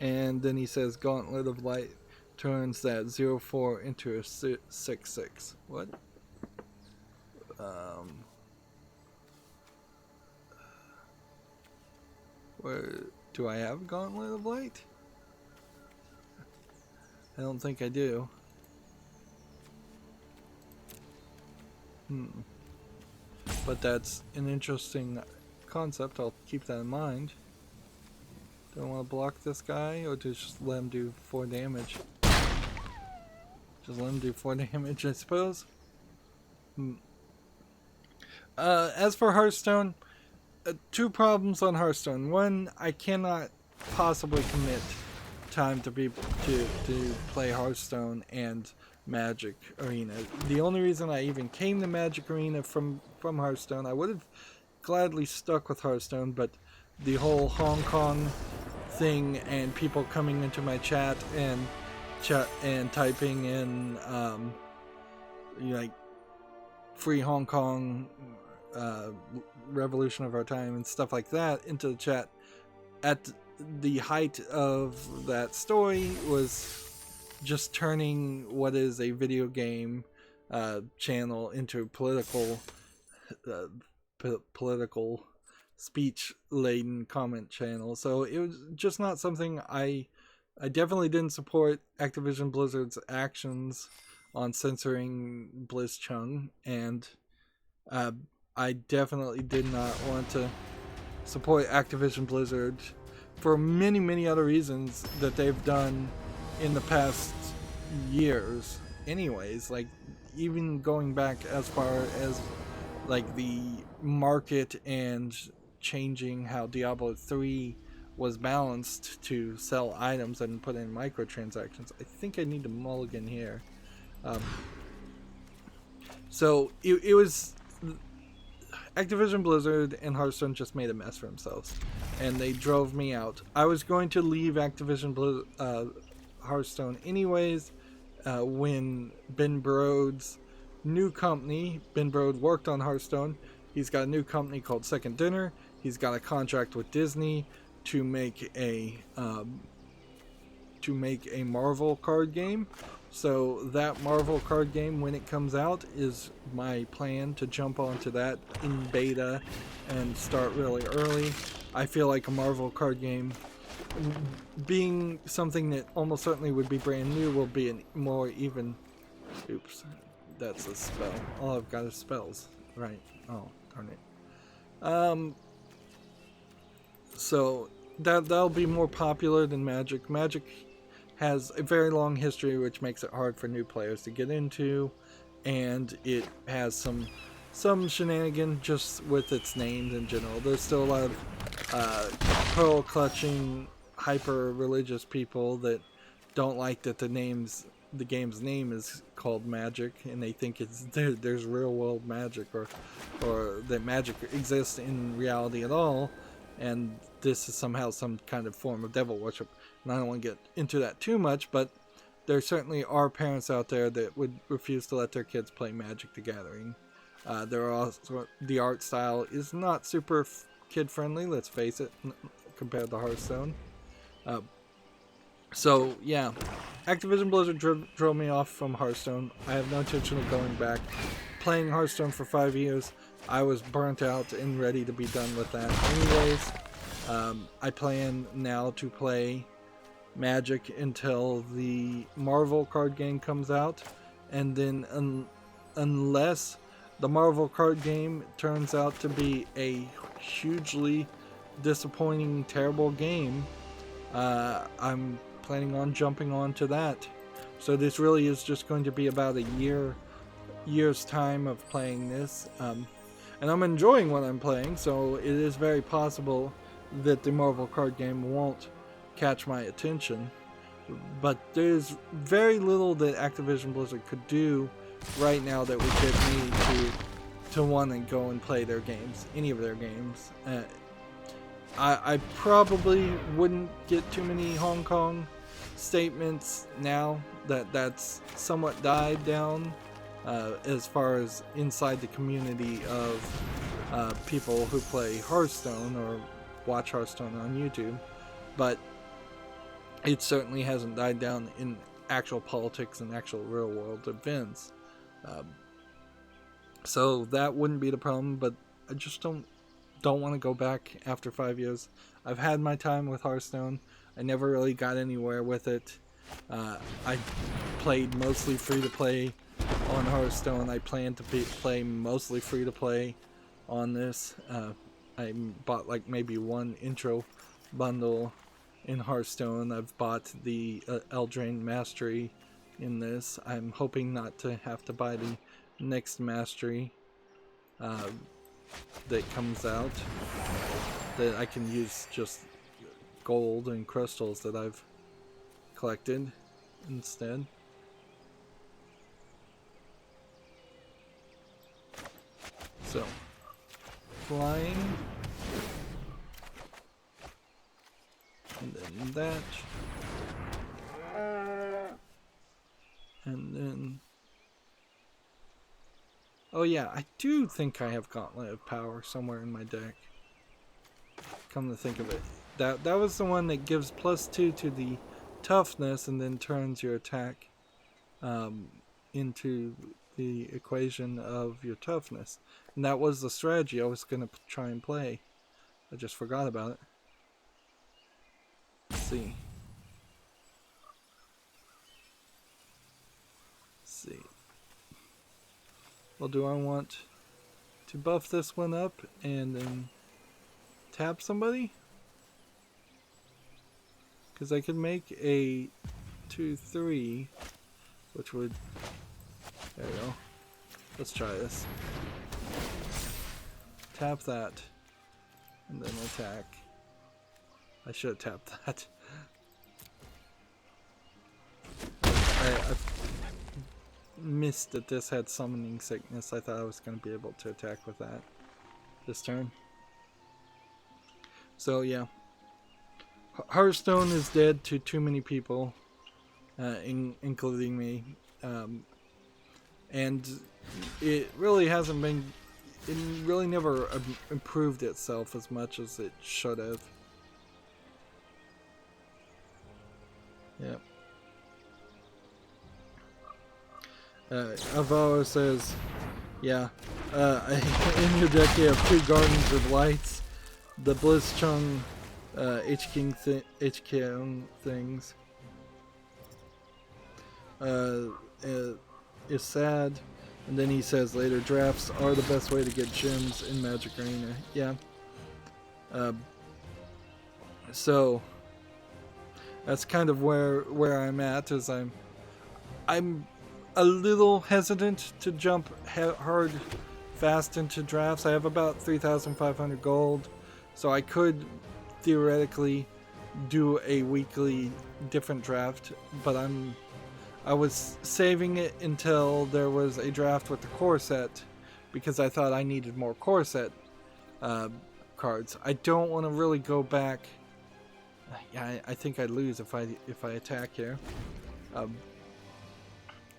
And then he says, Gauntlet of Light turns that 0/4 into a 6/6. What? Where do I have Gauntlet of Light? I don't think I do. But that's an interesting concept. I'll keep that in mind. Do I want to block this guy or just let him do 4 damage? Just let him do 4 damage, I suppose. As for Hearthstone, 2 problems on Hearthstone. One, I cannot possibly commit time to play Hearthstone and Magic Arena. The only reason I even came to Magic Arena from Hearthstone, I would have gladly stuck with Hearthstone, but the whole Hong Kong thing and people coming into my chat and typing in like free Hong Kong, revolution of our time and stuff like that into the chat at the height of that story was just turning what is a video game channel into political speech laden comment channel. So it was just not something I definitely didn't support Activision Blizzard's actions on censoring Blizzchung, and I definitely did not want to support Activision Blizzard for many other reasons that they've done in the past years anyways, like even going back as far as like the market and changing how Diablo 3 was balanced to sell items and put in microtransactions. I think I need to mulligan here. So it was Activision Blizzard and Hearthstone just made a mess for themselves, and they drove me out. I was going to leave Activision Hearthstone anyways when Ben Brode's new company, Ben Brode worked on Hearthstone. He's got a new company called Second Dinner. He's got a contract with Disney to make a Marvel card game. So that Marvel card game, when it comes out, is my plan to jump onto that in beta and start really early. I feel like a Marvel card game, being something that almost certainly would be brand new, will be a more even... Oops, that's a spell. All I've got is spells. Right. Oh, darn it. So that'll be more popular than Magic. Magic has a very long history, which makes it hard for new players to get into, and it has some shenanigan just with its names in general. There's still a lot of pearl clutching, hyper religious people that don't like that the game's name is called Magic, and they think there's real world magic or that magic exists in reality at all, and this is somehow some kind of form of devil worship. And I don't want to get into that too much, but there certainly are parents out there that would refuse to let their kids play Magic the Gathering. There are also, the art style is not super kid friendly, let's face it, compared to Hearthstone. So yeah, Activision Blizzard drove me off from Hearthstone. I have no intention of going back. Playing Hearthstone for 5 years, I was burnt out and ready to be done with that anyways. I plan now to play Magic until the Marvel card game comes out, and then unless the Marvel card game turns out to be a hugely disappointing, terrible game, I'm planning on jumping on to that. So this really is just going to be about a year's time of playing this, and I'm enjoying what I'm playing, so it is very possible that the Marvel card game won't catch my attention, but there's very little that Activision Blizzard could do right now that would get me to want to go and play their games, any of their games. I probably wouldn't get too many Hong Kong statements now that that's somewhat died down as far as inside the community of people who play Hearthstone or watch Hearthstone on YouTube, but it certainly hasn't died down in actual politics and actual real world events. So that wouldn't be the problem, but I just don't want to go back after 5 years. I've had my time with Hearthstone. I never really got anywhere with it. I played mostly free to play on Hearthstone. I plan to play mostly free to play on this. I bought like maybe one intro bundle in Hearthstone. I've bought the Eldraine Mastery in this. I'm hoping not to have to buy the next Mastery that comes out, that I can use just gold and crystals that I've collected instead. So, flying, and then that, and then, oh yeah, I do think I have Gauntlet of Power somewhere in my deck. Come to think of it, that was the one that gives +2 to the toughness and then turns your attack into the equation of your toughness. And that was the strategy I was going to try and play. I just forgot about it. Let's see. Well, do I want to buff this one up and then tap somebody? Because I could make a 2/3, which would... There we go. Let's try this. Tap that, and then attack. I should have tapped that. I missed that this had Summoning Sickness. I thought I was going to be able to attack with that this turn. So yeah. Hearthstone is dead to too many people, including me. And it really hasn't been, it really never improved itself as much as it should have. Yep. Avaro says, yeah, in your deck you have 2 Gardens of Lights, the Blitzchung H-King things. Is sad, and then he says later, drafts are the best way to get gems in Magic Arena. Yeah. So that's kind of where I'm at. Is I'm a little hesitant to jump hard fast into drafts. I have about 3,500 gold, so I could theoretically do a weekly different draft, but I was saving it until there was a draft with the core set, because I thought I needed more core set cards. I don't want to really go back. Yeah, I think I'd lose if I attack here.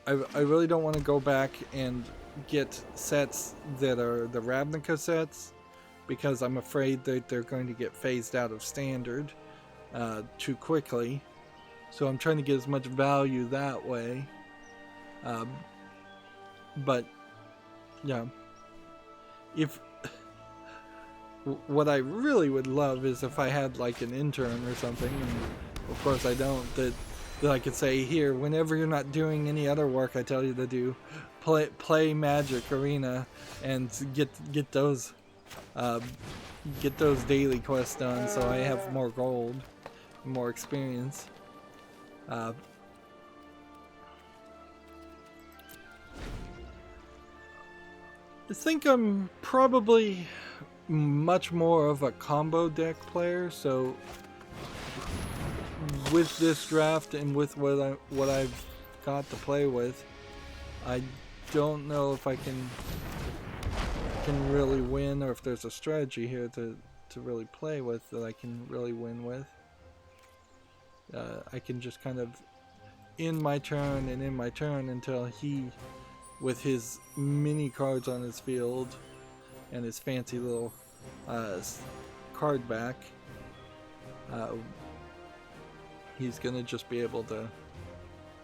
I really don't want to go back and get sets that are the Ravnica sets, because I'm afraid that they're going to get phased out of standard too quickly. So I'm trying to get as much value that way. But yeah, what I really would love is if I had like an intern or something, and of course I don't, that I could say, here, whenever you're not doing any other work I tell you to do, play Magic Arena and get those daily quests done, so I have more gold, more experience. I think I'm probably much more of a combo deck player, so with this draft and with what I've got to play with, I don't know if I can really win, or if there's a strategy here to really play with that I can really win with. I can just kind of in my turn until he, with his mini cards on his field and his fancy little card back, he's gonna just be able to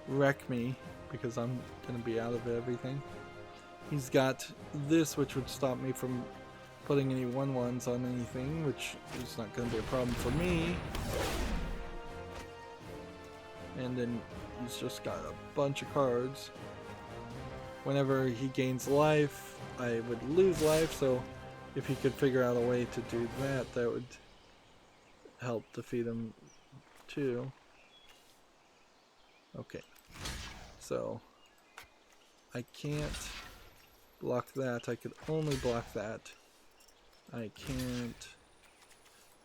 wreck me because I'm gonna be out of everything. He's got this, which would stop me from putting any 1/1s on anything, which is not gonna be a problem for me. And then he's just got a bunch of cards. Whenever he gains life, I would lose life, so if he could figure out a way to do that, that would help defeat him too. Okay. So I can't block that. I could only block that. I can't.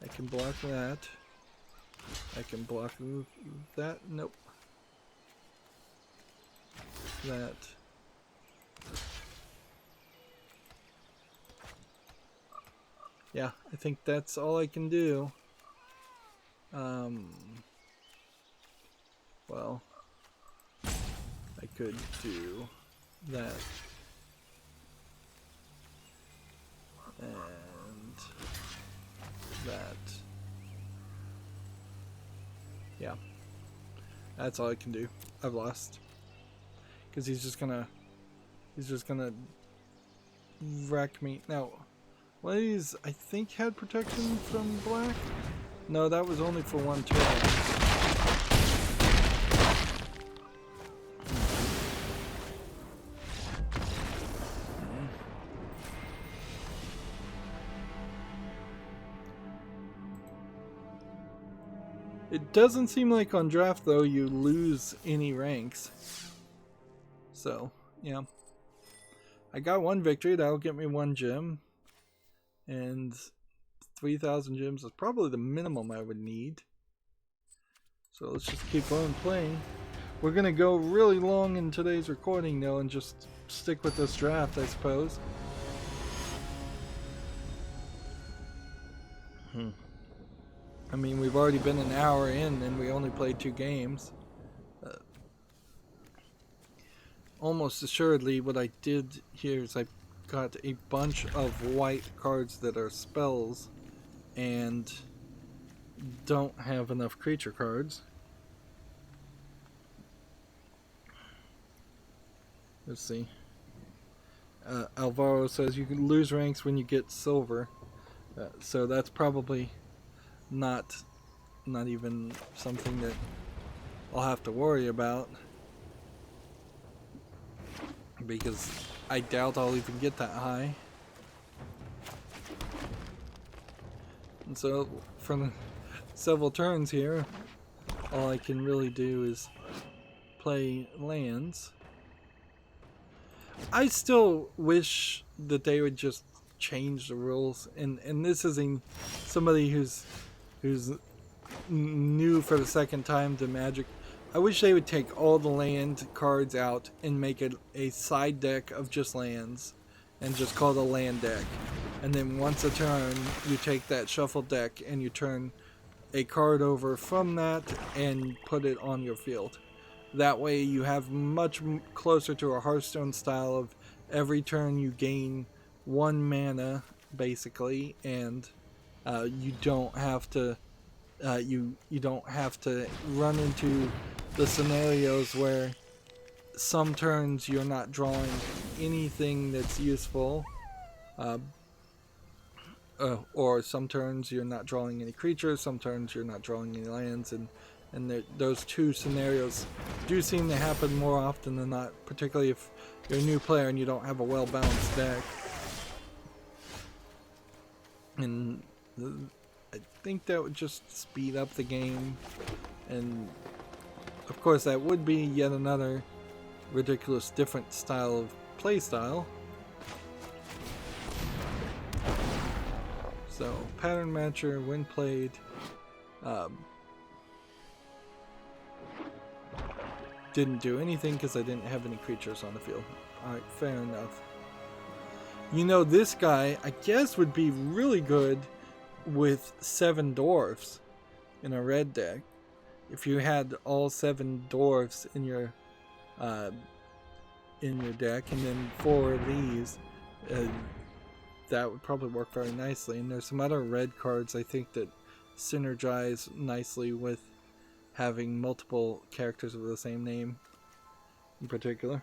I can block that. I can block that. Nope. That. Yeah, I think that's all I can do. Well, I could do that. And that. Yeah. That's all I can do. I've lost. Because he's just gonna wreck me. Now, one of these I think had protection from black? No, that was only for one turn. It doesn't seem like on draft, though, you lose any ranks. So, yeah. I got one victory. That'll get me one gem. And 3,000 gems is probably the minimum I would need. So let's just keep on playing. We're going to go really long in today's recording, though, and just stick with this draft, I suppose. I mean, we've already been an hour in and we only played 2 games. Almost assuredly, what I did here is I got a bunch of white cards that are spells and don't have enough creature cards. Let's see. Alvaro says you can lose ranks when you get silver. So that's probably not even something that I'll have to worry about, because I doubt I'll even get that high. And so for several turns here, all I can really do is play lands. I still wish that they would just change the rules, and this is somebody who's new for the second time to Magic. I wish they would take all the land cards out and make it a side deck of just lands and just call it a land deck. And then once a turn, you take that shuffled deck and you turn a card over from that and put it on your field. That way you have much closer to a Hearthstone style of every turn you gain 1 mana, basically, and you don't have to you don't have to run into the scenarios where some turns you're not drawing anything that's useful, or some turns you're not drawing any creatures, some turns you're not drawing any lands, and those two scenarios do seem to happen more often than not, particularly if you're a new player and you don't have a well-balanced deck. And I think that would just speed up the game, and of course that would be yet another ridiculous different style of play style. So pattern matcher, when played, didn't do anything because I didn't have any creatures on the field. Alright, fair enough. You know, this guy I guess would be really good with 7 dwarfs in a red deck. If you had all 7 dwarfs in your deck and then 4 of these, that would probably work very nicely. And there's some other red cards I think that synergize nicely with having multiple characters of the same name in particular.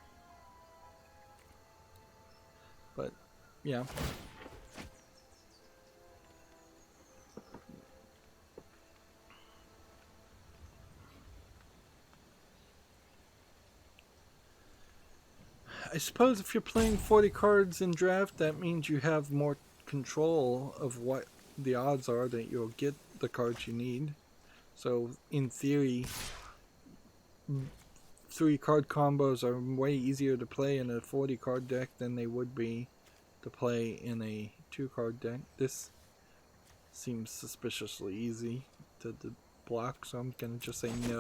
But yeah. I suppose if you're playing 40 cards in draft, that means you have more control of what the odds are that you'll get the cards you need. So in theory, 3 card combos are way easier to play in a 40 card deck than they would be to play in a 2 card deck. This seems suspiciously easy to block, so I'm gonna just say no,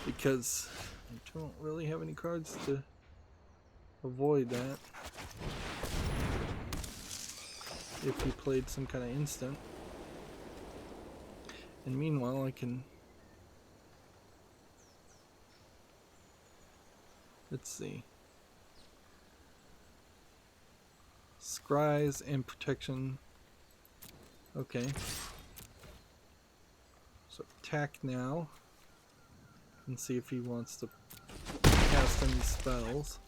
because I don't really have any cards to avoid that. If he played some kind of instant. And meanwhile I can, let's see, scries and protection. Okay, so attack now and see if he wants to cast any spells.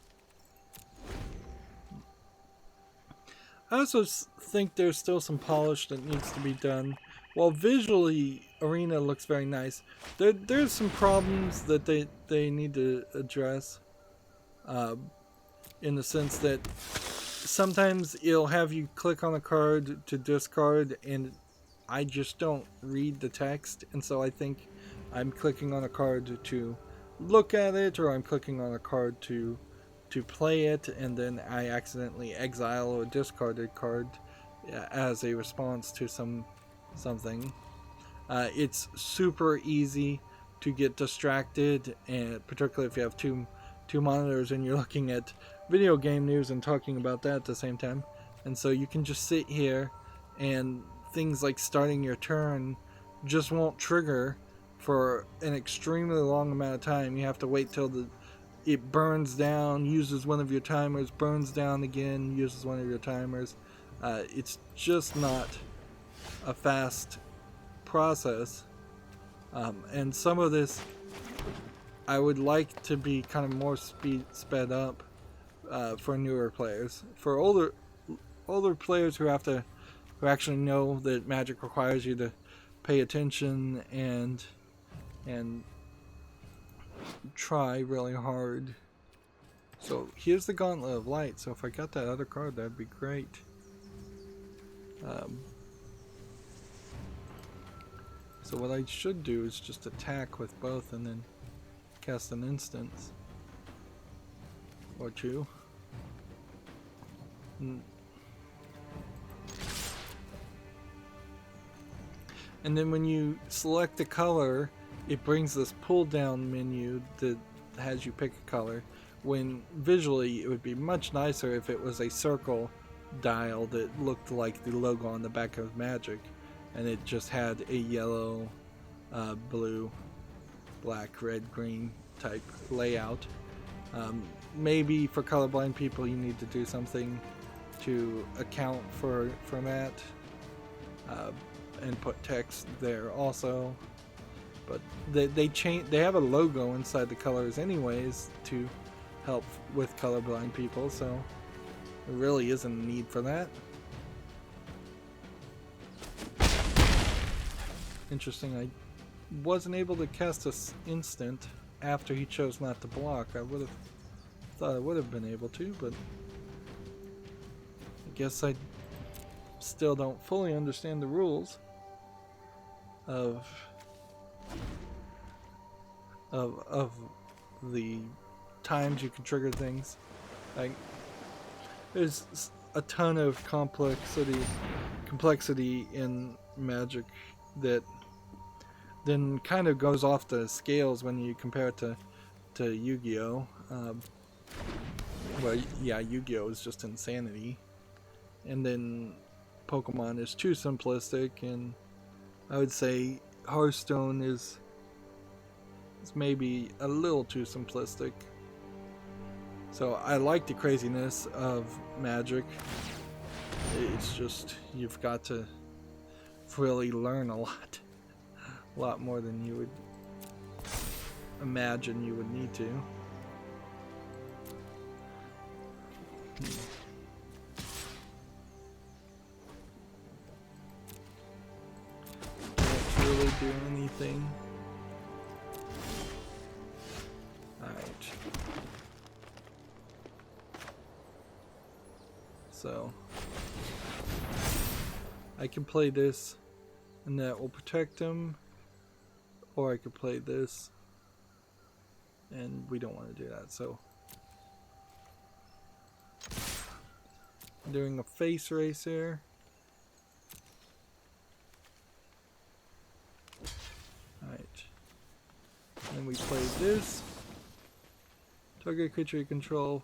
I also think there's still some polish that needs to be done. While visually Arena looks very nice, there's some problems that they need to address, in the sense that sometimes it'll have you click on a card to discard, and I just don't read the text, and so I think I'm clicking on a card to look at it, or I'm clicking on a card to play it, and then I accidentally exile or discard a card as a response to something. It's super easy to get distracted, and particularly if you have two monitors and you're looking at video game news and talking about that at the same time. And so you can just sit here, and things like starting your turn just won't trigger for an extremely long amount of time. You have to wait till it burns down, uses one of your timers, burns down again, uses one of your timers. It's just not a fast process, and some of this I would like to be kind of more sped up for newer players. For older players who actually know that Magic requires you to pay attention and try really hard. So here's the Gauntlet of Light. So if I got that other card, that'd be great. So what I should do is just attack with both and then cast an instance or two. And then when you select a color, it brings this pull down menu that has you pick a color, when visually it would be much nicer if it was a circle dial that looked like the logo on the back of Magic, and it just had a yellow, blue, black, red, green type layout. Maybe for colorblind people you need to do something to account for that, and put text there also. But they have a logo inside the colors anyways to help with colorblind people, so there really isn't a need for that. Interesting, I wasn't able to cast this instant after he chose not to block. I would have thought I would have been able to, but I guess I still don't fully understand the rules of the times you can trigger things. Like, there's a ton of complexity in Magic that then kind of goes off the scales when you compare it to Yu-Gi-Oh! Well, yeah, Yu-Gi-Oh! Is just insanity, and then Pokemon is too simplistic, and I would say Hearthstone is maybe a little too simplistic. So I like the craziness of Magic. It's just, you've got to really learn a lot more than you would imagine you would need to. Can't really do anything. Alright. So I can play this, and that will protect him. Or I could play this. And we don't want to do that, so. Doing a face race here. Alright. Then we play this. Target creature you control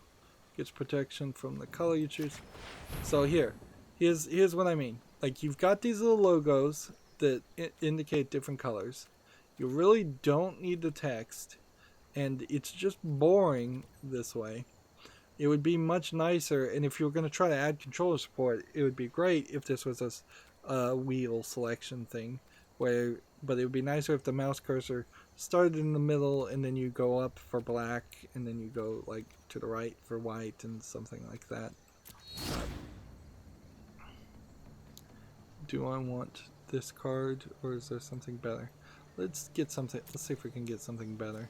gets protection from the color you choose. So here's what I mean. Like, you've got these little logos that indicate different colors. You really don't need the text, and it's just boring this way. It would be much nicer, and if you were going to try to add controller support, it would be great if this was a wheel selection thing, but it would be nicer if the mouse cursor started in the middle, and then you go up for black, and then you go like to the right for white, and something like that. Do I want this card, or is there something better? Let's get something. Let's see if we can get something better.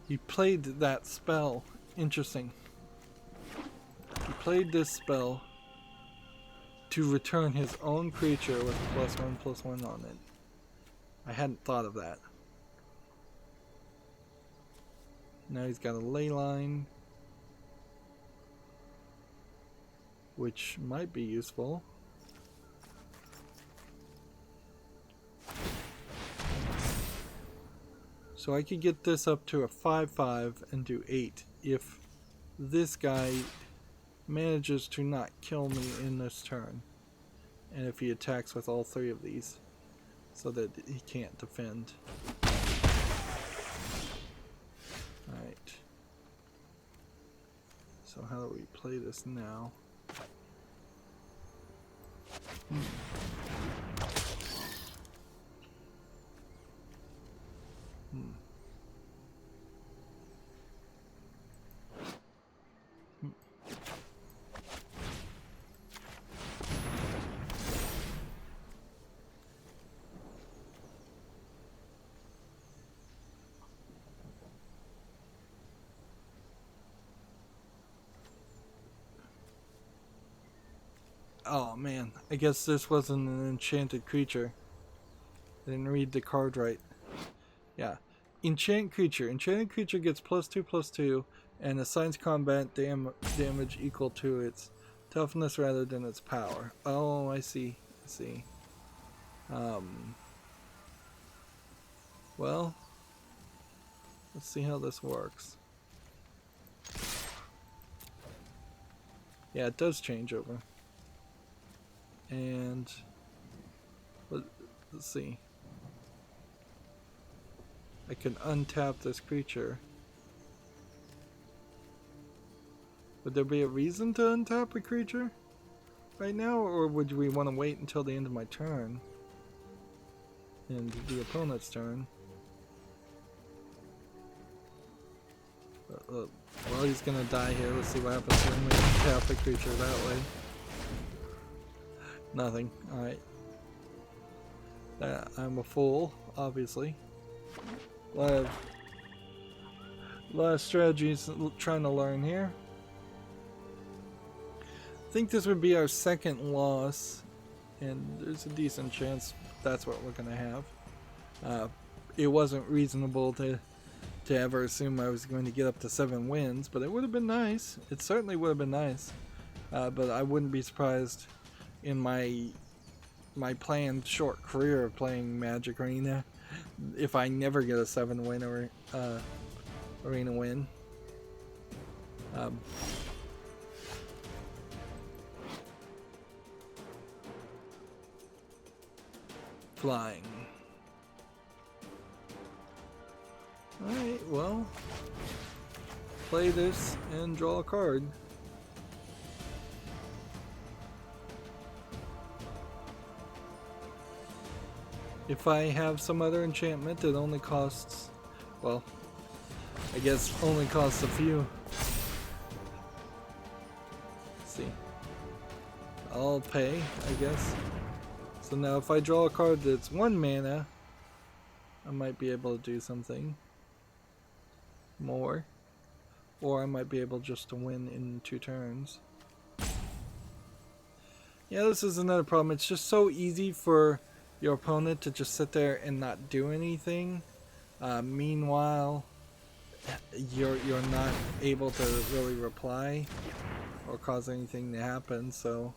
He played that spell. Interesting. He played this spell to return his own creature with +1/+1 on it. I hadn't thought of that. Now he's got a ley line, which might be useful. So I could get this up to a 5/5 and do 8 if this guy manages to not kill me in this turn. And if he attacks with all 3 of these, so that he can't defend. Alright. So how do we play this now? Oh man, I guess this wasn't an enchanted creature. I didn't read the card right. Yeah. Enchanted creature. Enchanted creature gets +2/+2 and assigns combat damage equal to its toughness rather than its power. Oh, I see. I see. Well, let's see how this works. Yeah, it does change over. And let's see. I can untap this creature. Would there be a reason to untap a creature right now, or would we want to wait until the end of my turn and the opponent's turn? Well, he's gonna die here. Let's see what happens when we untap the creature that way. Nothing. Alright. I'm a fool, obviously. A lot of strategies trying to learn here. I think this would be our second loss, and there's a decent chance that's what we're going to have. It wasn't reasonable to ever assume I was going to get up to 7 wins, but it would have been nice. It certainly would have been nice. But I wouldn't be surprised in my planned short career of playing Magic Arena if I never get a 7-win or arena win. Flying. Alright, well, play this and draw a card. If I have some other enchantment that only costs, well, I guess only costs a few. Let's see. I'll pay, I guess. So now if I draw a card that's 1 mana, I might be able to do something more. Or I might be able just to win in 2 turns. Yeah, this is another problem. It's just so easy for your opponent to just sit there and not do anything. Meanwhile, you're not able to really reply or cause anything to happen, so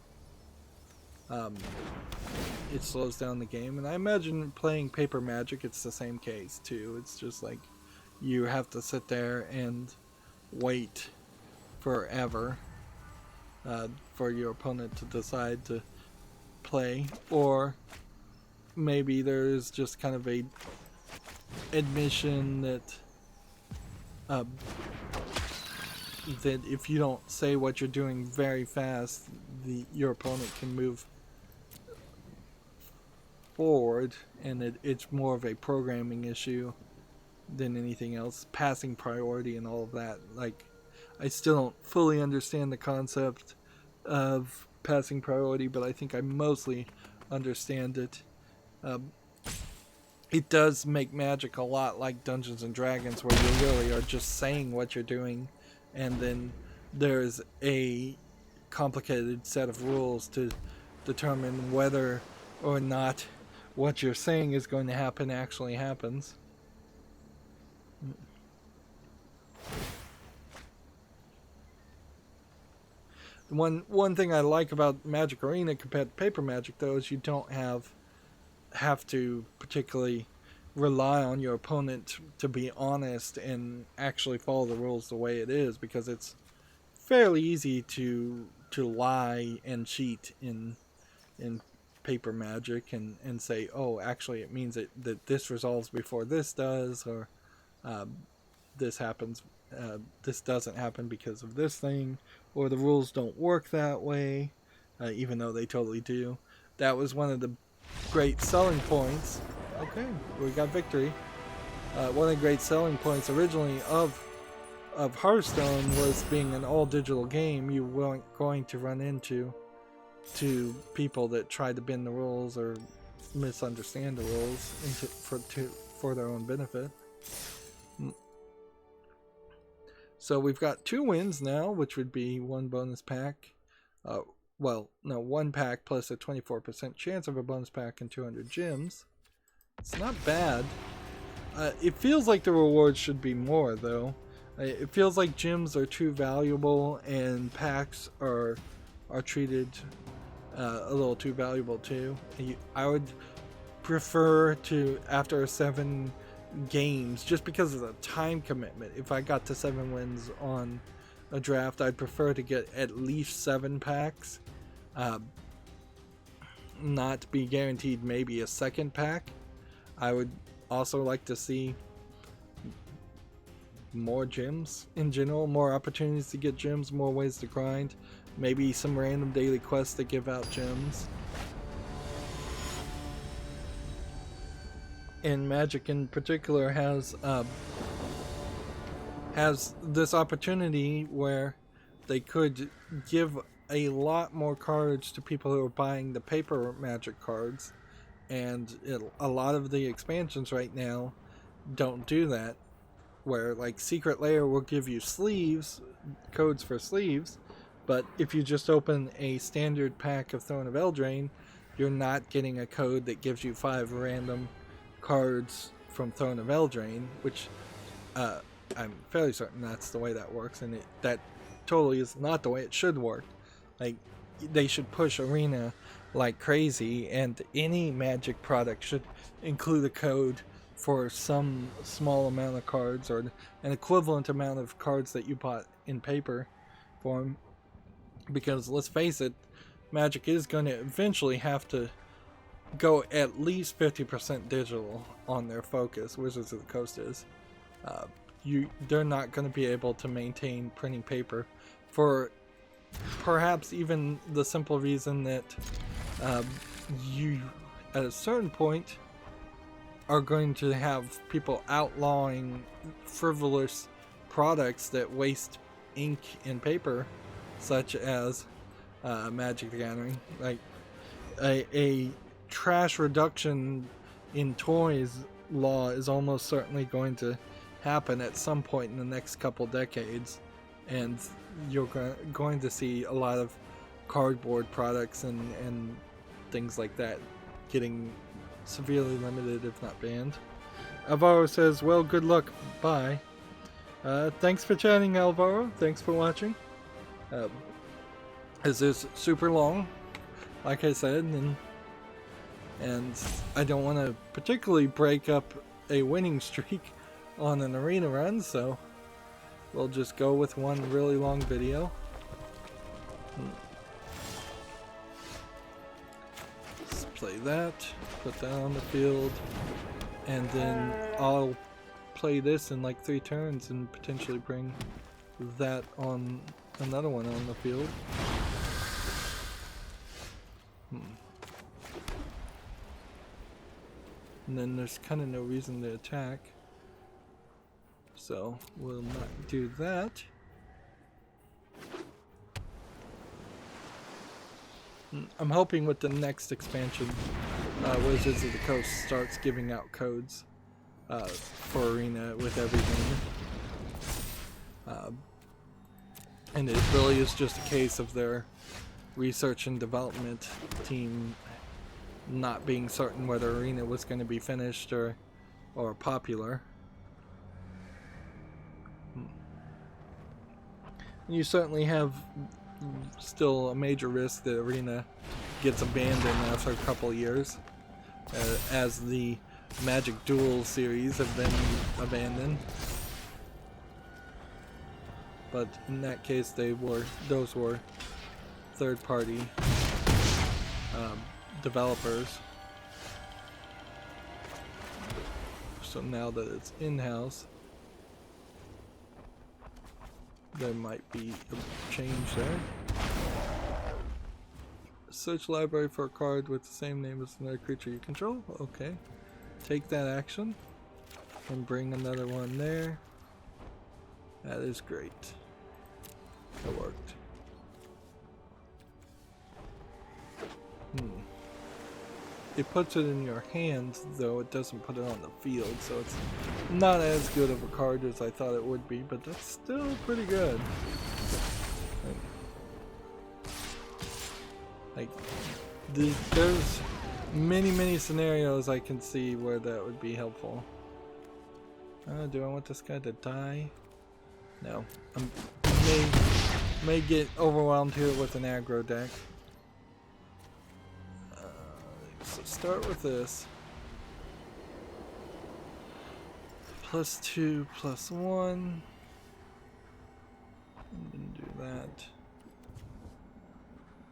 it slows down the game. And I imagine playing Paper Magic, it's the same case too. It's just like you have to sit there and wait forever for your opponent to decide to play, or maybe there's just kind of a admission that that if you don't say what you're doing very fast, your opponent can move forward, and it's more of a programming issue than anything else. Passing priority and all of that. Like, I still don't fully understand the concept of passing priority, but I think I mostly understand it. It does make Magic a lot like Dungeons and Dragons, where you really are just saying what you're doing, and then there's a complicated set of rules to determine whether or not what you're saying is going to happen actually happens. One thing I like about Magic Arena compared to Paper Magic, though, is you don't have to particularly rely on your opponent to be honest and actually follow the rules the way it is, because it's fairly easy to lie and cheat in Paper Magic and say, oh, actually it means that this resolves before this does, or this happens, this doesn't happen because of this thing, or the rules don't work that way, even though they totally do. That was one of the great selling points. Okay, we got victory. One of the great selling points originally of Hearthstone was being an all-digital game. You weren't going to run into people that tried to bend the rules or misunderstand the rules for their own benefit. So we've got 2 wins now, which would be 1 bonus pack. Well, no, 1 pack plus a 24% chance of a bonus pack and 200 gems. It's not bad. It feels like the rewards should be more, though. It feels like gems are too valuable and packs are treated a little too valuable too. I would prefer to, after 7 games, just because of the time commitment, if I got to 7 wins on a draft, I'd prefer to get at least 7 packs, not be guaranteed maybe a second pack. I would also like to see more gems in general, more opportunities to get gems, more ways to grind, maybe some random daily quests that give out gems. And Magic in particular has this opportunity where they could give a lot more cards to people who are buying the paper Magic cards, and a lot of the expansions right now don't do that, where like Secret Lair will give you sleeves, codes for sleeves, but if you just open a standard pack of Throne of Eldraine, you're not getting a code that gives you 5 random cards from Throne of Eldraine, which I'm fairly certain that's the way that works, and that totally is not the way it should work. Like, they should push Arena like crazy, and any Magic product should include a code for some small amount of cards, or an equivalent amount of cards that you bought in paper form, because let's face it, Magic is going to eventually have to go at least 50% digital on their focus. Wizards of the Coast is. They're not going to be able to maintain printing paper for perhaps even the simple reason that you, at a certain point, are going to have people outlawing frivolous products that waste ink and paper, such as Magic the Gathering. Like a trash reduction in toys law is almost certainly going to happen at some point in the next couple decades, and you're going to see a lot of cardboard products and things like that getting severely limited, if not banned. Alvaro says, well, good luck, bye. Thanks for chatting, Alvaro. Thanks for watching. This is super long, like I said, and I don't want to particularly break up a winning streak on an arena run, so we'll just go with one really long video. Let's play that, put that on the field, and then I'll play this in like 3 turns and potentially bring that on another one on the field. And then there's kind of no reason to attack, so we'll not do that. I'm hoping with the next expansion, Wizards of the Coast starts giving out codes for Arena with everything. And it really is just a case of their research and development team not being certain whether Arena was going to be finished or popular. You certainly have still a major risk that Arena gets abandoned after a couple of years, as the Magic Duel series have been abandoned. But in that case, those were third-party developers. So now that it's in-house, there might be a change there. Search library for a card with the same name as another creature you control. Okay. Take that action and bring another one there. That is great. That worked. It puts it in your hands, though it doesn't put it on the field, so it's not as good of a card as I thought it would be, but that's still pretty good. There's many scenarios I can see where that would be helpful. Do I want this guy to die? No. I may get overwhelmed here with an aggro deck. So start with this. +2, +1. And then do that.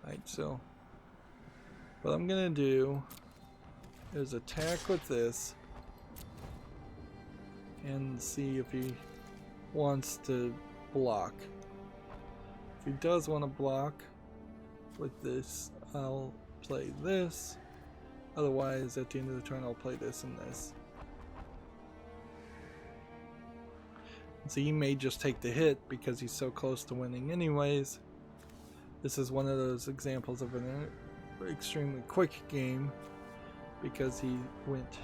Right, so what I'm gonna do is attack with this and see if he wants to block. If he does want to block with this, I'll play this. Otherwise, at the end of the turn, I'll play this and this. So he may just take the hit because he's so close to winning anyways. This is one of those examples of an extremely quick game because he went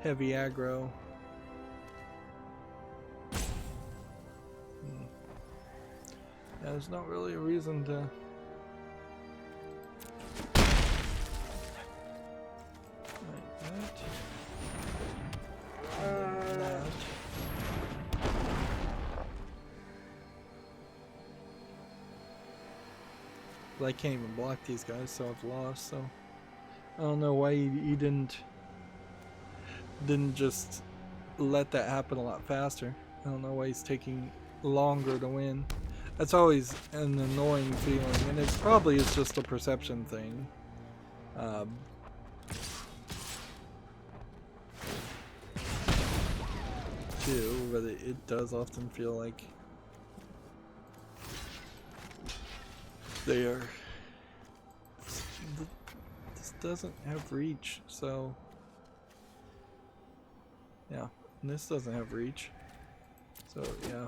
heavy aggro. There's not really a reason to like that. And that. But I can't even block these guys, so I've lost. So I don't know why he didn't just let that happen a lot faster. I don't know why he's taking longer to win. That's always an annoying feeling, and it probably is just a perception thing. Too, but it does often feel like they are. This doesn't have reach, so yeah, and this doesn't have reach, so yeah.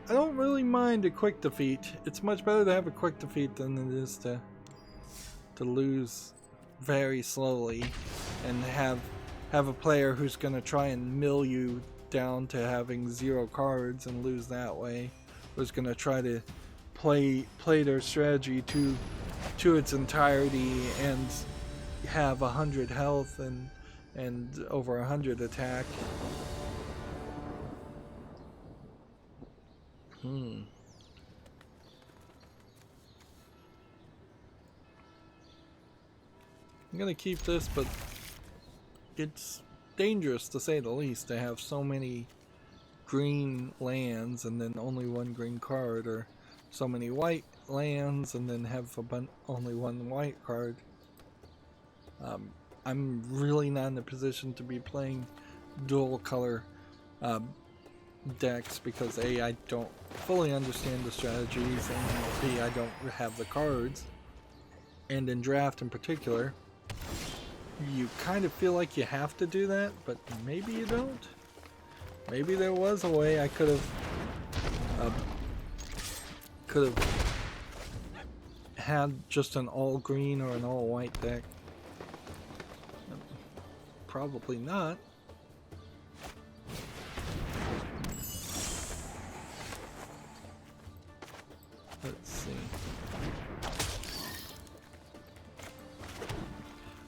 I don't really mind a quick defeat. It's much better to have a quick defeat than it is to lose very slowly and have have a player who's going to try and mill you down to having 0 cards and lose that way, who's going to try to play their strategy to its entirety and have 100 health and over 100 attack. I'm gonna keep this, but it's dangerous to say the least to have so many green lands and then only 1 green card, or so many white lands and then have only 1 white card. I'm really not in a position to be playing dual color decks because A, I don't fully understand the strategies, and B, I don't have the cards. And in draft in particular, you kind of feel like you have to do that, but maybe you don't. Maybe there was a way I could have had just an all green or an all white deck. Probably not. Let's see.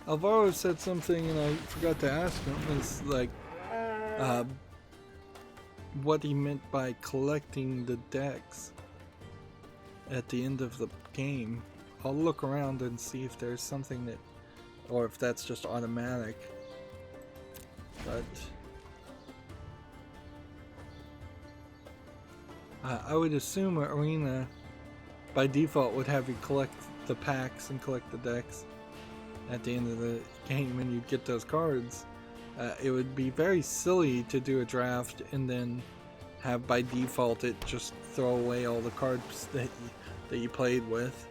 Alvaro said something and I forgot to ask him, is like what he meant by collecting the decks at the end of the game. I'll look around and see if there's something that, or if that's just automatic. But I would assume Arena by default would have you collect the packs and collect the decks at the end of the game, and you'd get those cards. It would be very silly to do a draft and then have by default it just throw away all the cards that you played with.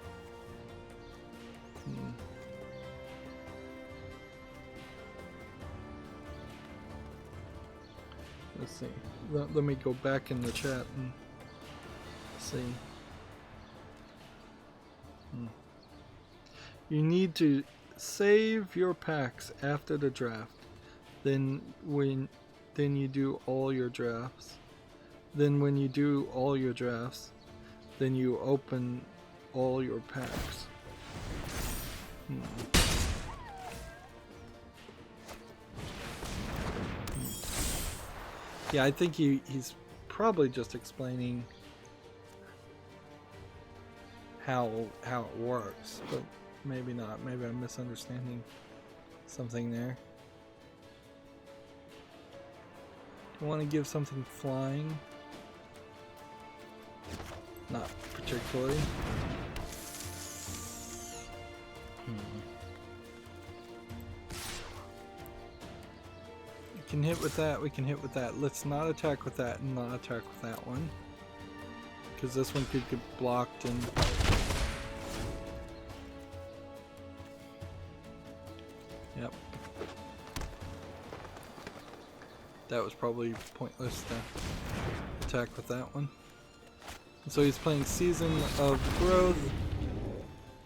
Let's see. Let me go back in the chat and see. You need to save your packs after the draft. Then you do all your drafts. Then when you do all your drafts, then you open all your packs. Yeah, I think he's probably just explaining how it works, but maybe not. Maybe I'm misunderstanding something there. Do you want to give something flying? Not particularly. We can hit with that, we can hit with that. Let's not attack with that and not attack with that one, because this one could get blocked and... Yep. That was probably pointless to attack with that one. So he's playing Season of Growth,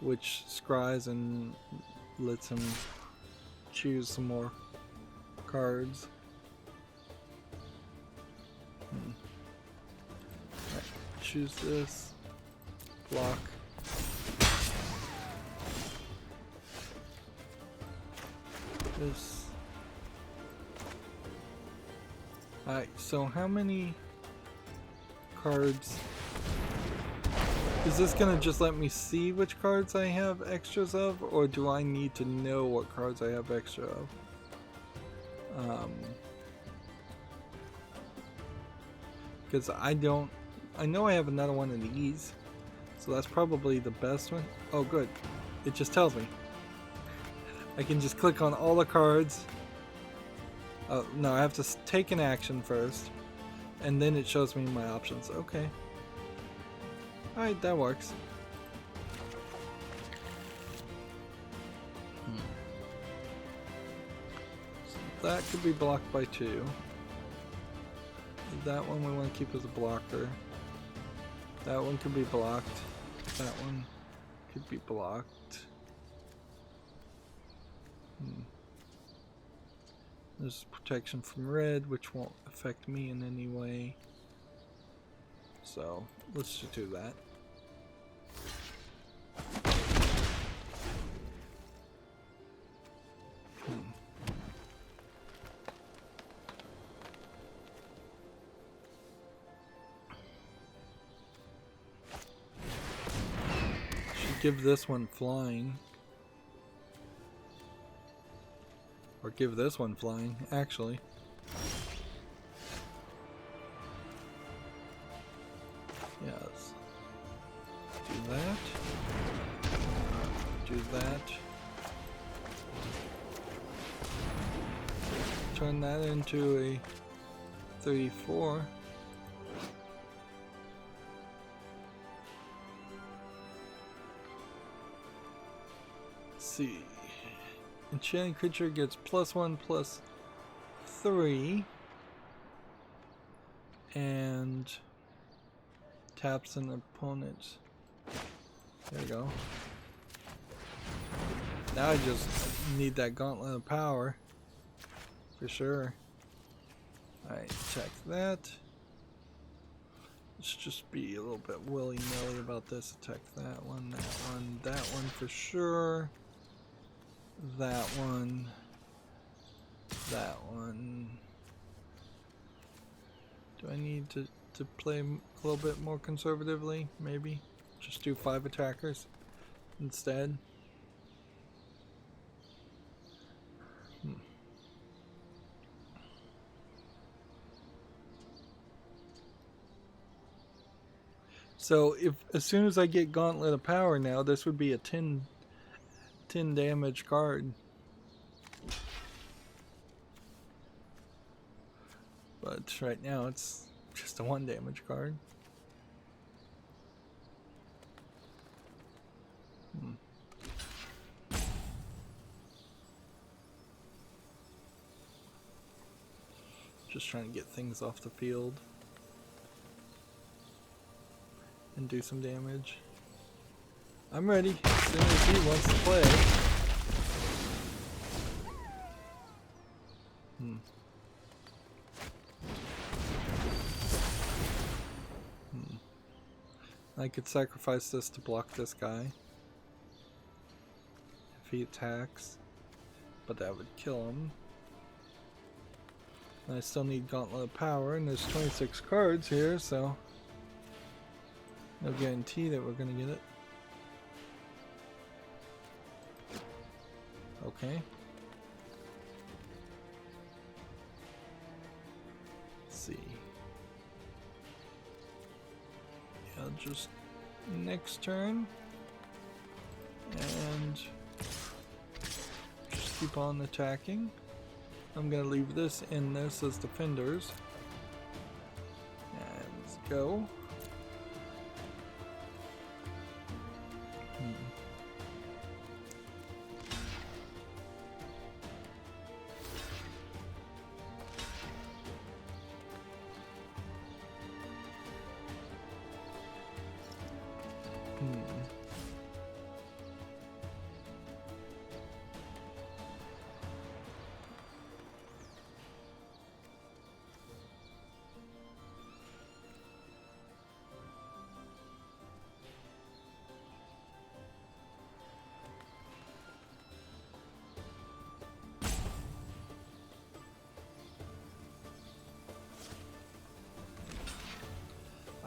which scries and lets him choose some more cards. Right, choose this. Block. This. Alright, so how many cards? Is this gonna just let me see which cards I have extras of, or do I need to know what cards I have extra of? Because I know I have another one of these, so that's probably the best one. Oh good, it just tells me. I can just click on all the cards. Oh no, I have to take an action first, and then it shows me my options. Okay. Alright, that works. So that could be blocked by 2. That one we want to keep as a blocker. That one could be blocked. That one could be blocked. There's protection from red, which won't affect me in any way. So let's just do that. Should give this one flying. Or give this one flying, actually. Yes. Do that. Do that. Turn that into a 34. Let's see. Enchanted creature gets +1/+3 and taps an opponent. There you go. Now I just need that gauntlet of power for sure. Alright, check that. Let's just be a little bit willy-nilly about this. Attack that one, that one for sure. That one. That one. Do I need to play a little bit more conservatively? Maybe? Just do 5 attackers instead. So if as soon as I get Gauntlet of Power now, this would be a 10 damage card. But right now it's just a 1 damage card. Just trying to get things off the field and do some damage. I'm ready as soon as he wants to play. I could sacrifice this to block this guy if he attacks, but that would kill him. And I still need Gauntlet of Power, and there's 26 cards here, so no guarantee that we're gonna get it. Okay. Let's see. Yeah, just next turn. And just keep on attacking. I'm gonna leave this in this as defenders. And let's go.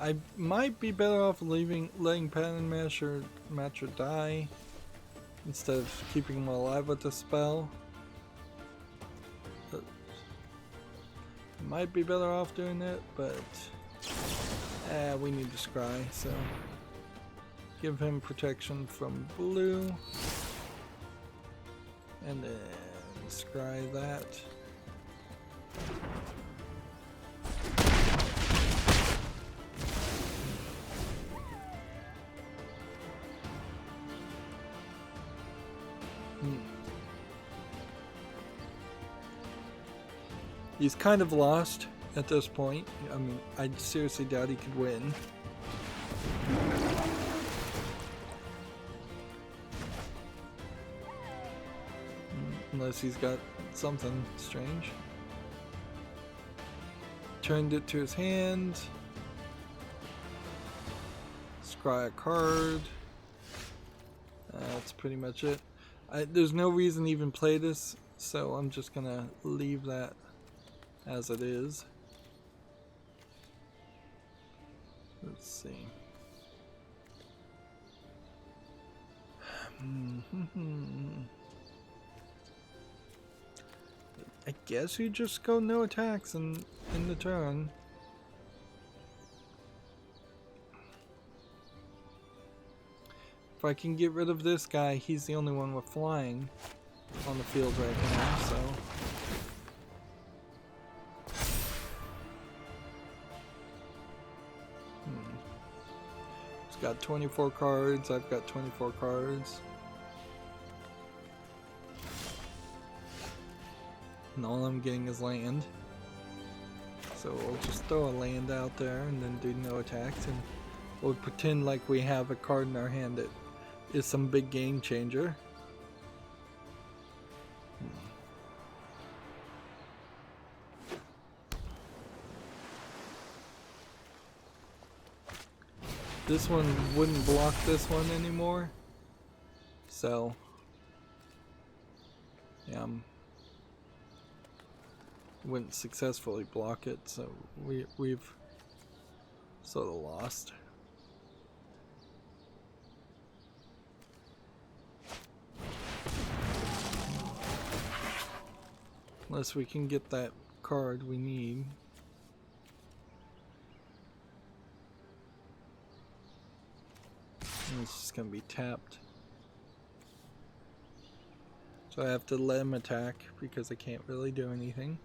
I might be better off letting Pattern Matcher die instead of keeping him alive with the spell. But I might be better off doing it, but we need to scry, so give him protection from blue and then scry that. He's kind of lost at this point. I mean, I seriously doubt he could win. Unless he's got something strange. Turned it to his hand. Scry a card. That's pretty much it. There's no reason to even play this, so I'm just gonna leave that as it is. Let's see. I guess you just go no attacks in the turn. If I can get rid of this guy, he's the only one with flying on the field right now, so. He's got 24 cards, I've got 24 cards. And all I'm getting is land. So we'll just throw a land out there and then do no attacks, and we'll pretend like we have a card in our hand that is some big game changer. This one wouldn't block this one anymore, so yeah, wouldn't successfully block it, so we've sort of lost. Unless we can get that card we need. And it's just gonna be tapped. So I have to let him attack because I can't really do anything.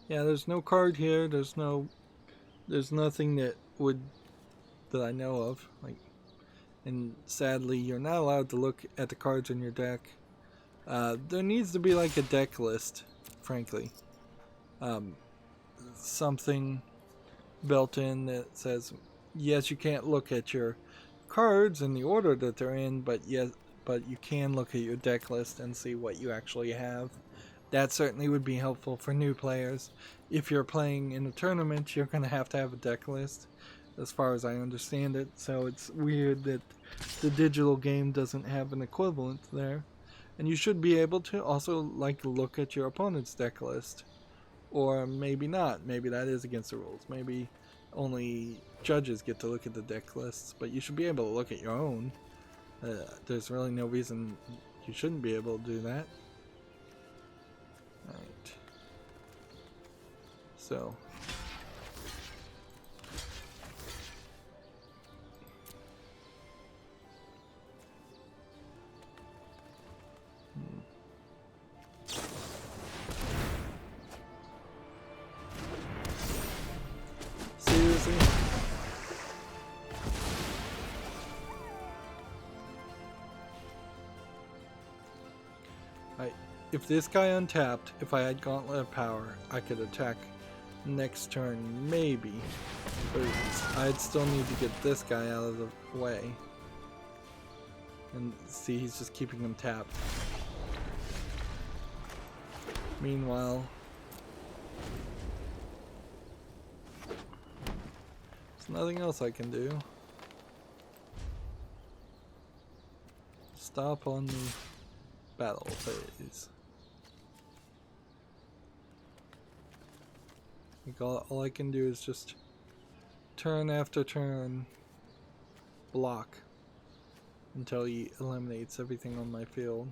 Yeah, there's no card here. There's nothing that I know of. Like, and sadly, you're not allowed to look at the cards in your deck. There needs to be like a deck list, frankly. Something built in that says, yes, you can't look at your cards in the order that they're in, but you can look at your deck list and see what you actually have. That certainly would be helpful for new players. If you're playing in a tournament, you're going to have a deck list, as far as I understand it. So it's weird that the digital game doesn't have an equivalent there. And you should be able to also like look at your opponent's deck list. Or maybe not. Maybe that is against the rules. Maybe only judges get to look at the deck lists, but you should be able to look at your own. There's really no reason you shouldn't be able to do that. Right. So. Seriously? If this guy untapped, if I had Gauntlet of Power, I could attack next turn, maybe. But I'd still need to get this guy out of the way. And see, he's just keeping him tapped. Meanwhile, there's nothing else I can do. Stop on the battle phase. Like all I can do is just turn after turn block until he eliminates everything on my field.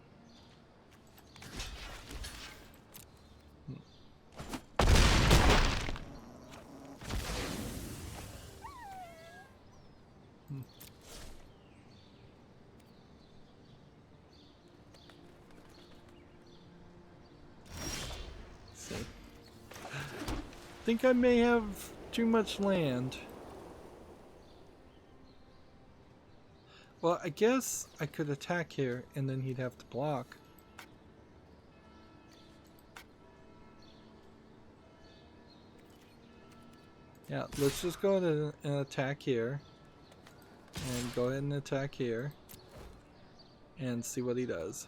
I think I may have too much land. Well, I guess I could attack here and then he'd have to block. Yeah, let's just go ahead and attack here. And go ahead and attack here. And see what he does.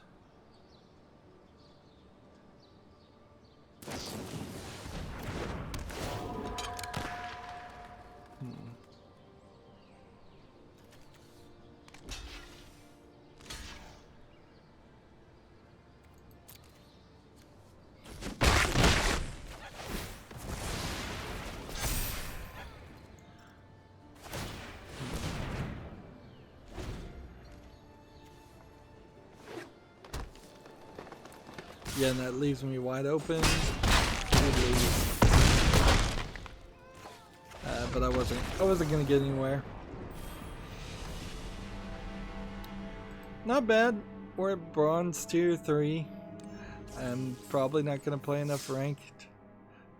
Yeah, and that leaves me wide open. But I wasn't gonna get anywhere. Not bad. We're at bronze tier 3. I'm probably not gonna play enough ranked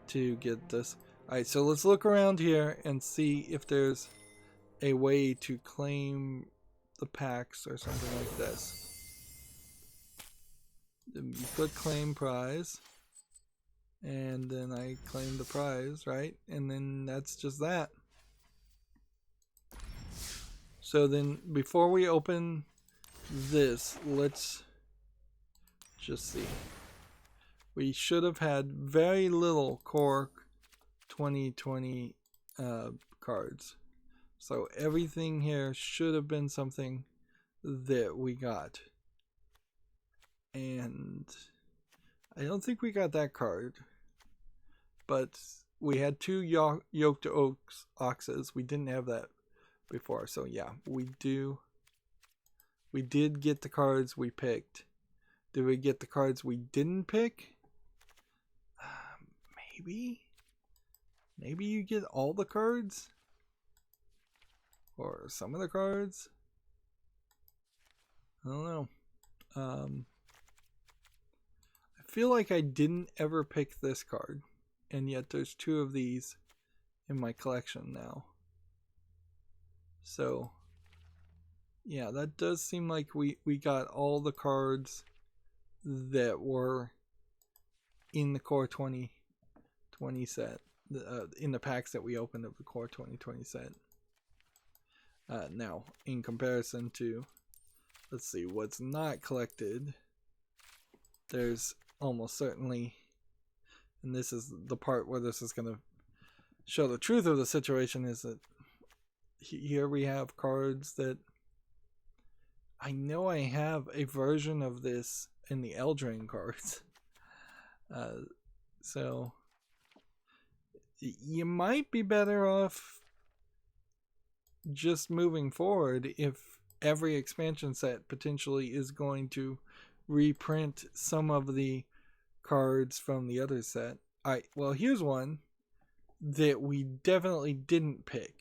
to get this. Alright, so let's look around here and see if there's a way to claim the packs or something like this. Then you click claim prize, and then I claim the prize, right? And then that's just that. So then before we open this, let's just see. We should have had very little core 2020 cards. So everything here should have been something that we got. And I don't think we got that card. But we had 2 yoked oxes. We didn't have that before. So yeah, we did get the cards we picked. Did we get the cards we didn't pick? Maybe. Maybe you get all the cards? Or some of the cards? I don't know. I feel like I didn't ever pick this card. And yet there's 2 of these in my collection now. So, yeah, that does seem like we got all the cards that were in the Core 2020 set. In the packs that we opened of the Core 2020 set. Now, in comparison to, let's see, what's not collected, there's almost certainly, and this is the part where this is going to show the truth of the situation, is that here we have cards that I know I have a version of this in the Eldraine cards. So you might be better off just moving forward if every expansion set potentially is going to reprint some of the cards from the other set. Alright, well, here's one that we definitely didn't pick.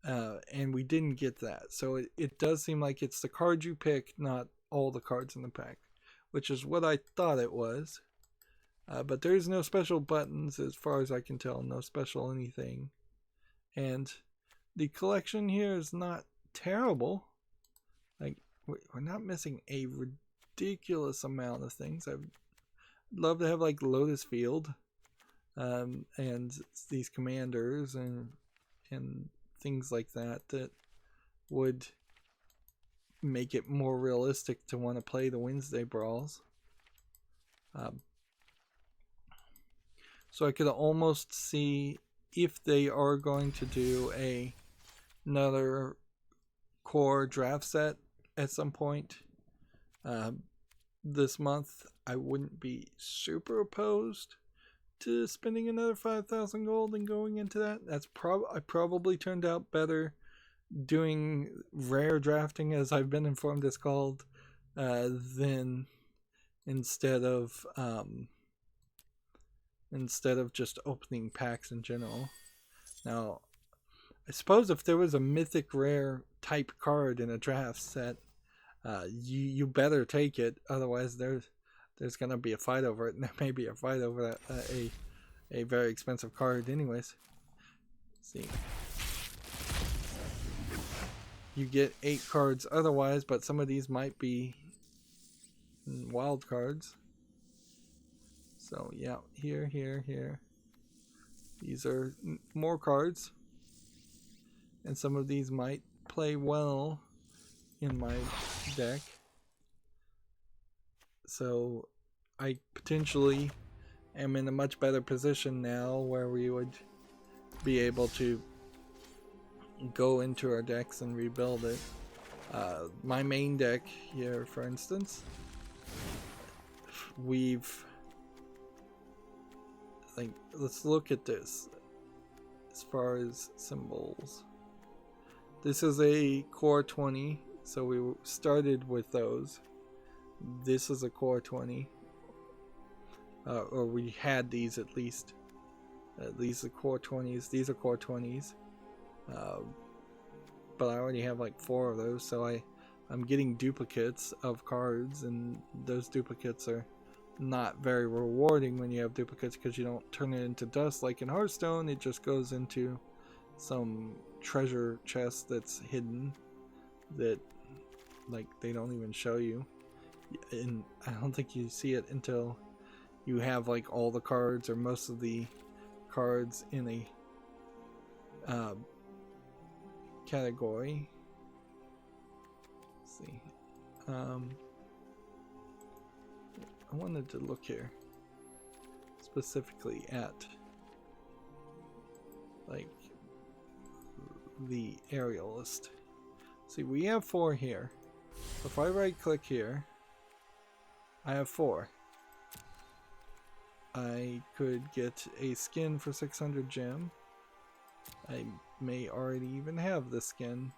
And we didn't get that. So it does seem like it's the card you pick, not all the cards in the pack, which is what I thought it was. But there's no special buttons as far as I can tell, no special anything. And the collection here is not terrible. Like, we're not missing a ridiculous amount of things. I'd love to have like Lotus Field, and these commanders and things like that would make it more realistic to want to play the Wednesday brawls. So I could almost see if they are going to do another core draft set at some point this month. I wouldn't be super opposed to spending another 5,000 gold and going into that. I probably turned out better doing rare drafting, as I've been informed it's called, than instead of just opening packs in general. Now, I suppose if there was a mythic rare type card in a draft set, you better take it. Otherwise, there's gonna be a fight over it, and there may be a fight over a very expensive card anyways. Let's see. you get 8 cards otherwise, but some of these might be wild cards. So yeah, here. These are more cards. And some of these might play well in my deck. So I potentially am in a much better position now where we would be able to go into our decks and rebuild it. My main deck here, for instance, let's look at this as far as symbols. This is a core 20, so we started with those. This is a core 20, or we had these at least. These are core 20s, these are core 20s, but I already have like 4 of those, so I'm getting duplicates of cards, and those duplicates are not very rewarding when you have duplicates, because you don't turn it into dust like in Hearthstone. It just goes into some treasure chest that's hidden that like they don't even show you, and I don't think you see it until you have like all the cards or most of the cards in a category. Let's see. I wanted to look here specifically at like the aerial list. See, we have 4 here. So if I right click here, I have 4. I could get a skin for 600 gem. I may already even have the skin.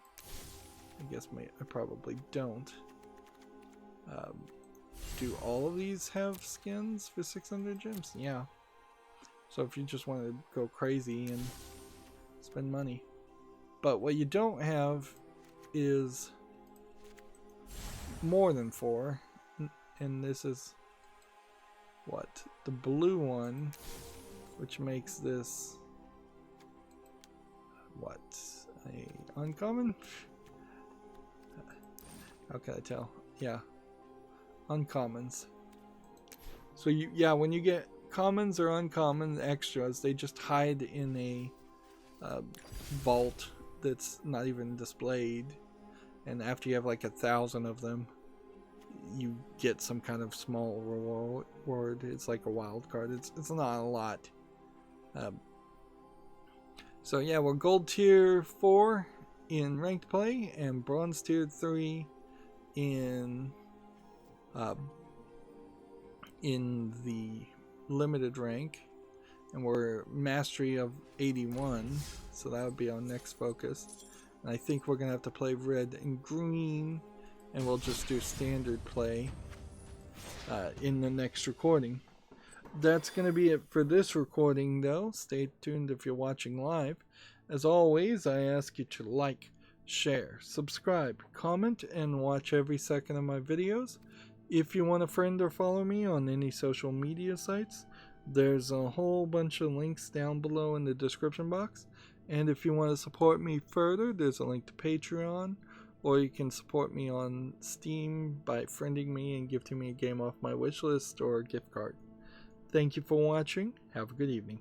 I guess I probably don't. Do all of these have skins for 600 gems? Yeah. So if you just want to go crazy and spend money. But what you don't have is more than 4. And this is what? The blue one, which makes this what? A uncommon? How can I tell? Yeah. Uncommons. So when you get commons or uncommon extras, they just hide in a vault that's not even displayed, and after you have like 1,000 of them, you get some kind of small reward. It's like a wild card. It's not a lot. So yeah, we're gold tier 4 in ranked play and bronze tier 3 in the limited rank, and we're mastery of 81, so that would be our next focus. And I think we're gonna have to play red and green, and we'll just do standard play in the next recording. That's gonna be it for this recording though. Stay tuned if you're watching live. As always, I ask you to like, share, subscribe, comment, and watch every second of my videos. If you want to friend or follow me on any social media sites, there's a whole bunch of links down below in the description box. And if you want to support me further, there's a link to Patreon, or you can support me on Steam by friending me and gifting me a game off my wishlist or a gift card. Thank you for watching. Have a good evening.